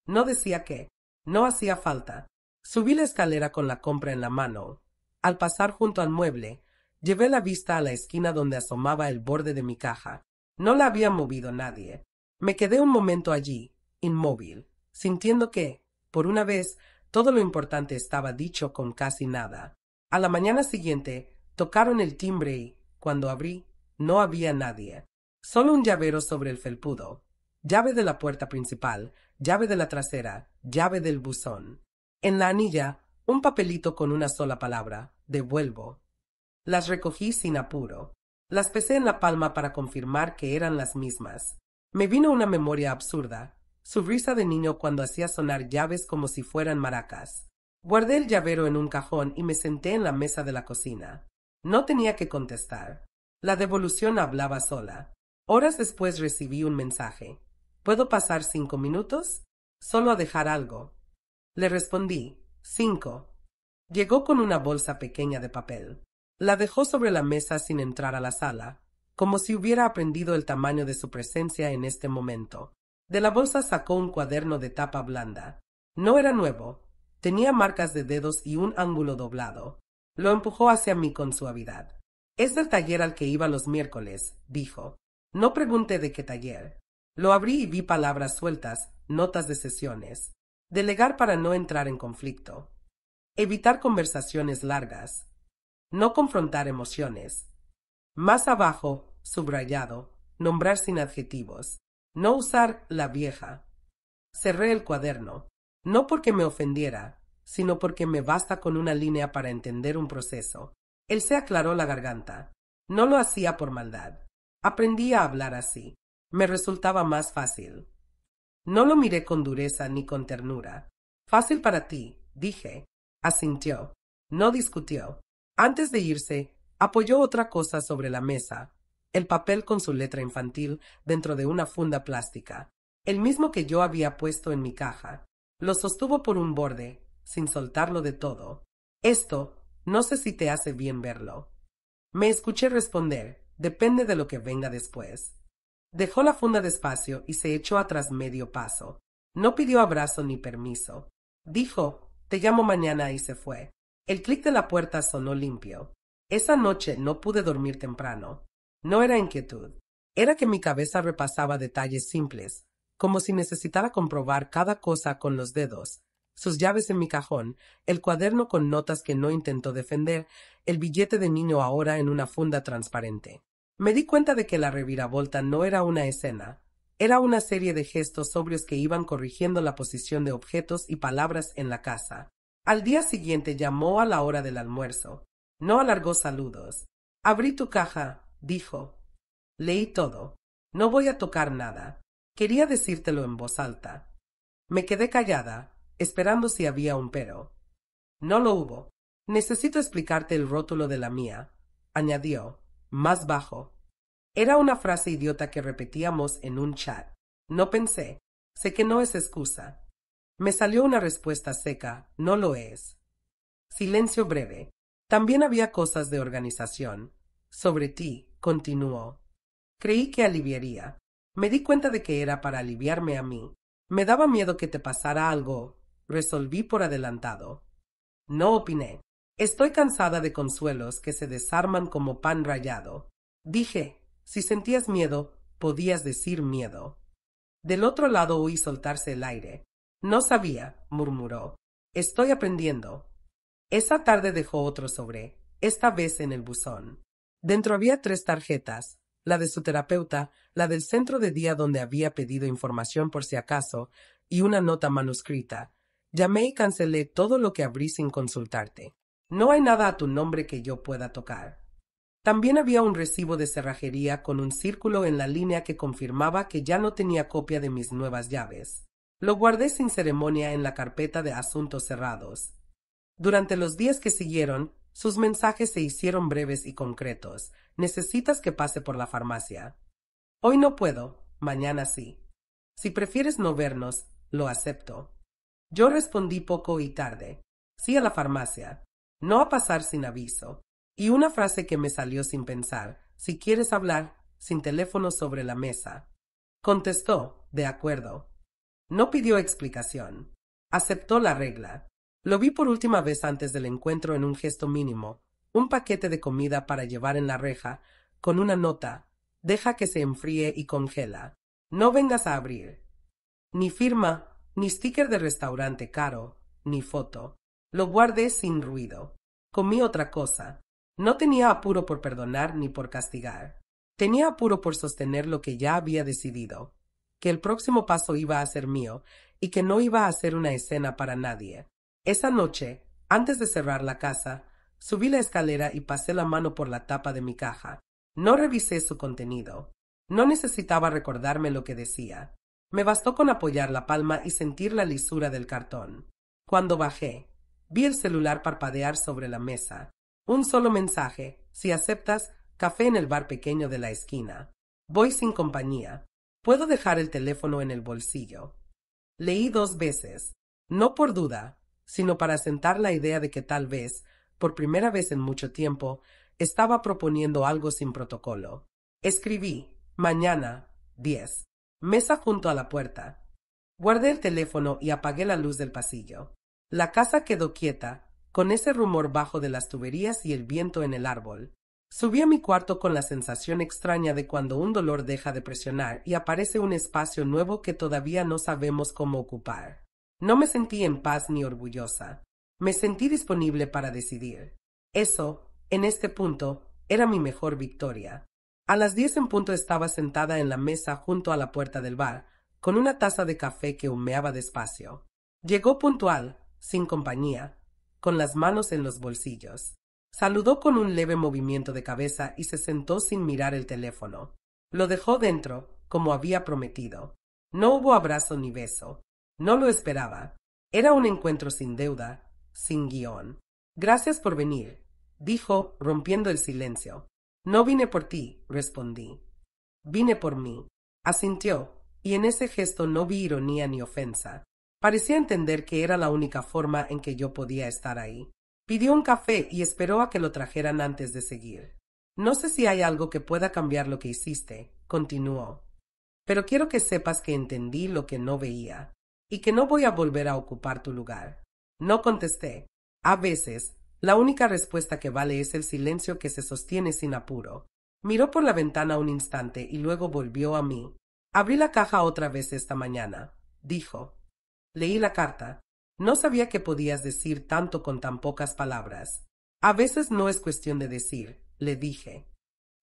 No decía qué. No hacía falta. Subí la escalera con la compra en la mano. Al pasar junto al mueble, llevé la vista a la esquina donde asomaba el borde de mi caja. No la había movido nadie. Me quedé un momento allí, inmóvil. sintiendo que, por una vez, todo lo importante estaba dicho con casi nada. A la mañana siguiente, tocaron el timbre y, cuando abrí, no había nadie. Solo un llavero sobre el felpudo. Llave de la puerta principal, llave de la trasera, llave del buzón. En la anilla, un papelito con una sola palabra: devuelvo. Las recogí sin apuro. Las pesé en la palma para confirmar que eran las mismas. Me vino una memoria absurda, su risa de niño cuando hacía sonar llaves como si fueran maracas. Guardé el llavero en un cajón y me senté en la mesa de la cocina. No tenía que contestar. La devolución hablaba sola. Horas después recibí un mensaje. ¿Puedo pasar 5 minutos? Solo a dejar algo. Le respondí, 5. Llegó con una bolsa pequeña de papel. La dejó sobre la mesa sin entrar a la sala, como si hubiera aprendido el tamaño de su presencia en este momento. De la bolsa sacó un cuaderno de tapa blanda. No era nuevo. Tenía marcas de dedos y un ángulo doblado. Lo empujó hacia mí con suavidad. Es del taller al que iba los miércoles, dijo. No pregunté de qué taller. Lo abrí y vi palabras sueltas, notas de sesiones. Delegar para no entrar en conflicto. Evitar conversaciones largas. No confrontar emociones. Más abajo, subrayado, nombrar sin adjetivos. No usar la vieja. Cerré el cuaderno. No porque me ofendiera, sino porque me basta con una línea para entender un proceso. Él se aclaró la garganta. No lo hacía por maldad. Aprendí a hablar así. Me resultaba más fácil. No lo miré con dureza ni con ternura. Fácil para ti, dije. Asintió. No discutió. Antes de irse, apoyó otra cosa sobre la mesa, el papel con su letra infantil dentro de una funda plástica, el mismo que yo había puesto en mi caja. Lo sostuvo por un borde, sin soltarlo de todo. Esto, no sé si te hace bien verlo. Me escuché responder, depende de lo que venga después. Dejó la funda despacio y se echó atrás medio paso. No pidió abrazo ni permiso. Dijo, te llamo mañana y se fue. El clic de la puerta sonó limpio. Esa noche no pude dormir temprano. No era inquietud. Era que mi cabeza repasaba detalles simples, como si necesitara comprobar cada cosa con los dedos. Sus llaves en mi cajón, el cuaderno con notas que no intentó defender, el billete de niño ahora en una funda transparente. Me di cuenta de que la reviravolta no era una escena. Era una serie de gestos sobrios que iban corrigiendo la posición de objetos y palabras en la casa. Al día siguiente llamó a la hora del almuerzo. No alargó saludos. Abrí tu caja, dijo. Leí todo. No voy a tocar nada. Quería decírtelo en voz alta. Me quedé callada, esperando si había un pero. No lo hubo. Necesito explicarte el rótulo de la mía, añadió, más bajo. Era una frase idiota que repetíamos en un chat. No pensé. Sé que no es excusa. Me salió una respuesta seca, no lo es. Silencio breve. También había cosas de organización. Sobre ti, continuó. Creí que aliviaría. Me di cuenta de que era para aliviarme a mí. Me daba miedo que te pasara algo. Resolví por adelantado. No opiné. Estoy cansada de consuelos que se desarman como pan rallado. Dije, si sentías miedo, podías decir miedo. Del otro lado oí soltarse el aire. No sabía, murmuró. Estoy aprendiendo. Esa tarde dejó otro sobre, esta vez en el buzón. Dentro había 3 tarjetas, la de su terapeuta, la del centro de día donde había pedido información por si acaso, y una nota manuscrita. Llamé y cancelé todo lo que abrí sin consultarte. No hay nada a tu nombre que yo pueda tocar. También había un recibo de cerrajería con un círculo en la línea que confirmaba que ya no tenía copia de mis nuevas llaves. Lo guardé sin ceremonia en la carpeta de asuntos cerrados. Durante los días que siguieron, sus mensajes se hicieron breves y concretos. ¿Necesitas que pase por la farmacia? Hoy no puedo, mañana sí. Si prefieres no vernos, lo acepto. Yo respondí poco y tarde. Sí a la farmacia. No a pasar sin aviso. Y una frase que me salió sin pensar. Si quieres hablar, sin teléfono sobre la mesa. Contestó, de acuerdo. No pidió explicación. Aceptó la regla. Lo vi por última vez antes del encuentro en un gesto mínimo. Un paquete de comida para llevar en la reja, con una nota. Deja que se enfríe y congela. No vengas a abrir. Ni firma, Ni sticker de restaurante caro, ni foto. Lo guardé sin ruido. Comí otra cosa. No tenía apuro por perdonar ni por castigar. Tenía apuro por sostener lo que ya había decidido, que el próximo paso iba a ser mío y que no iba a ser una escena para nadie. Esa noche, antes de cerrar la casa, subí la escalera y pasé la mano por la tapa de mi caja. No revisé su contenido. No necesitaba recordarme lo que decía. Me bastó con apoyar la palma y sentir la lisura del cartón. Cuando bajé, vi el celular parpadear sobre la mesa. Un solo mensaje: si aceptas, café en el bar pequeño de la esquina. Voy sin compañía. Puedo dejar el teléfono en el bolsillo. Leí 2 veces, no por duda, sino para sentar la idea de que tal vez, por primera vez en mucho tiempo, estaba proponiendo algo sin protocolo. Escribí: mañana, 10. Mesa junto a la puerta. Guardé el teléfono y apagué la luz del pasillo. La casa quedó quieta, con ese rumor bajo de las tuberías y el viento en el árbol. Subí a mi cuarto con la sensación extraña de cuando un dolor deja de presionar y aparece un espacio nuevo que todavía no sabemos cómo ocupar. No me sentí en paz ni orgullosa. Me sentí disponible para decidir. Eso, en este punto, era mi mejor victoria. A las 10 en punto estaba sentada en la mesa junto a la puerta del bar, con una taza de café que humeaba despacio. Llegó puntual, sin compañía, con las manos en los bolsillos. Saludó con un leve movimiento de cabeza y se sentó sin mirar el teléfono. Lo dejó dentro, como había prometido. No hubo abrazo ni beso. No lo esperaba. Era un encuentro sin deuda, sin guión. Gracias por venir, dijo, rompiendo el silencio. No vine por ti, respondí. Vine por mí. Asintió, y en ese gesto no vi ironía ni ofensa. Parecía entender que era la única forma en que yo podía estar ahí. Pidió un café y esperó a que lo trajeran antes de seguir. No sé si hay algo que pueda cambiar lo que hiciste, continuó. Pero quiero que sepas que entendí lo que no veía, y que no voy a volver a ocupar tu lugar. No contesté. A veces, la única respuesta que vale es el silencio que se sostiene sin apuro. Miró por la ventana un instante y luego volvió a mí. Abrí la caja otra vez esta mañana, dijo. Leí la carta. No sabía que podías decir tanto con tan pocas palabras. A veces no es cuestión de decir, le dije.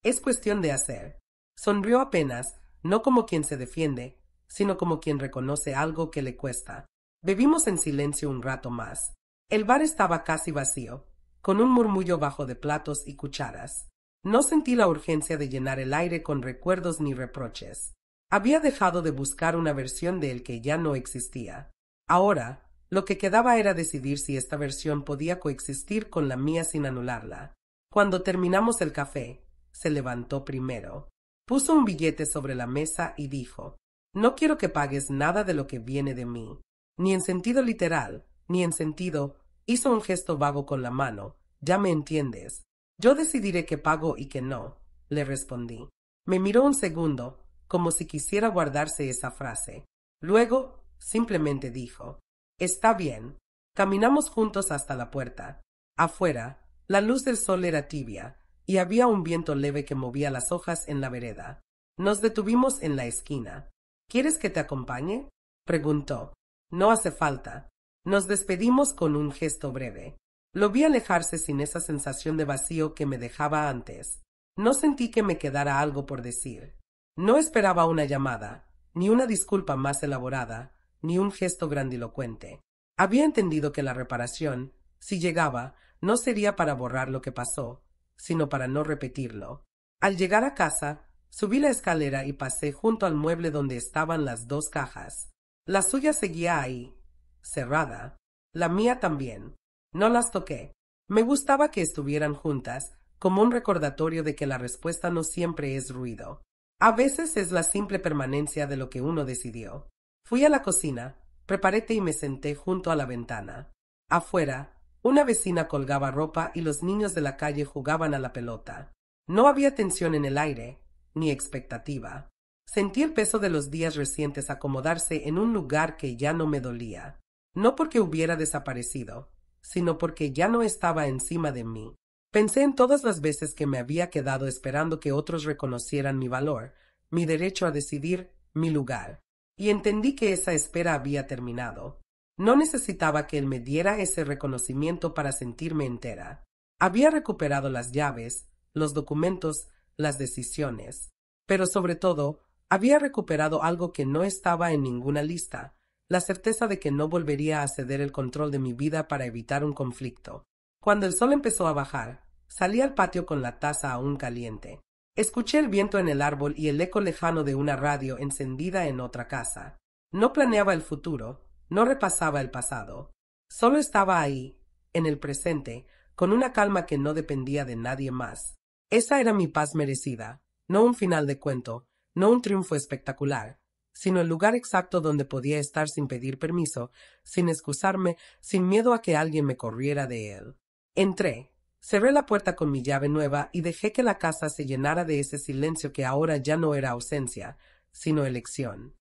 Es cuestión de hacer. Sonrió apenas, no como quien se defiende, sino como quien reconoce algo que le cuesta. Bebimos en silencio un rato más. El bar estaba casi vacío, con un murmullo bajo de platos y cucharas. No sentí la urgencia de llenar el aire con recuerdos ni reproches. Había dejado de buscar una versión de él que ya no existía. Ahora, lo que quedaba era decidir si esta versión podía coexistir con la mía sin anularla. Cuando terminamos el café, se levantó primero. Puso un billete sobre la mesa y dijo: no quiero que pagues nada de lo que viene de mí. Ni en sentido literal, ni en sentido... Hizo un gesto vago con la mano. Ya me entiendes. Yo decidiré qué pago y qué no, le respondí. Me miró un segundo, como si quisiera guardarse esa frase. Luego, simplemente dijo: está bien. Caminamos juntos hasta la puerta. Afuera, la luz del sol era tibia, y había un viento leve que movía las hojas en la vereda. Nos detuvimos en la esquina. ¿Quieres que te acompañe?, preguntó. No hace falta. Nos despedimos con un gesto breve. Lo vi alejarse sin esa sensación de vacío que me dejaba antes. No sentí que me quedara algo por decir. No esperaba una llamada, ni una disculpa más elaborada, ni un gesto grandilocuente. Había entendido que la reparación, si llegaba, no sería para borrar lo que pasó, sino para no repetirlo. Al llegar a casa, subí la escalera y pasé junto al mueble donde estaban las 2 cajas. La suya seguía ahí, cerrada. La mía también. No las toqué. Me gustaba que estuvieran juntas, como un recordatorio de que la respuesta no siempre es ruido. A veces es la simple permanencia de lo que uno decidió. Fui a la cocina, preparé té y me senté junto a la ventana. Afuera, una vecina colgaba ropa y los niños de la calle jugaban a la pelota. No había tensión en el aire, ni expectativa. Sentí el peso de los días recientes acomodarse en un lugar que ya no me dolía. No porque hubiera desaparecido, sino porque ya no estaba encima de mí. Pensé en todas las veces que me había quedado esperando que otros reconocieran mi valor, mi derecho a decidir, mi lugar. y entendí que esa espera había terminado. No necesitaba que él me diera ese reconocimiento para sentirme entera. Había recuperado las llaves, los documentos, las decisiones. Pero sobre todo, había recuperado algo que no estaba en ninguna lista, la certeza de que no volvería a ceder el control de mi vida para evitar un conflicto. Cuando el sol empezó a bajar, salí al patio con la taza aún caliente. Escuché el viento en el árbol y el eco lejano de una radio encendida en otra casa. No planeaba el futuro, no repasaba el pasado. Solo estaba ahí, en el presente, con una calma que no dependía de nadie más. Esa era mi paz merecida, no un final de cuento, no un triunfo espectacular, sino el lugar exacto donde podía estar sin pedir permiso, sin excusarme, sin miedo a que alguien me corriera de él. Entré. Cerré la puerta con mi llave nueva y dejé que la casa se llenara de ese silencio que ahora ya no era ausencia, sino elección.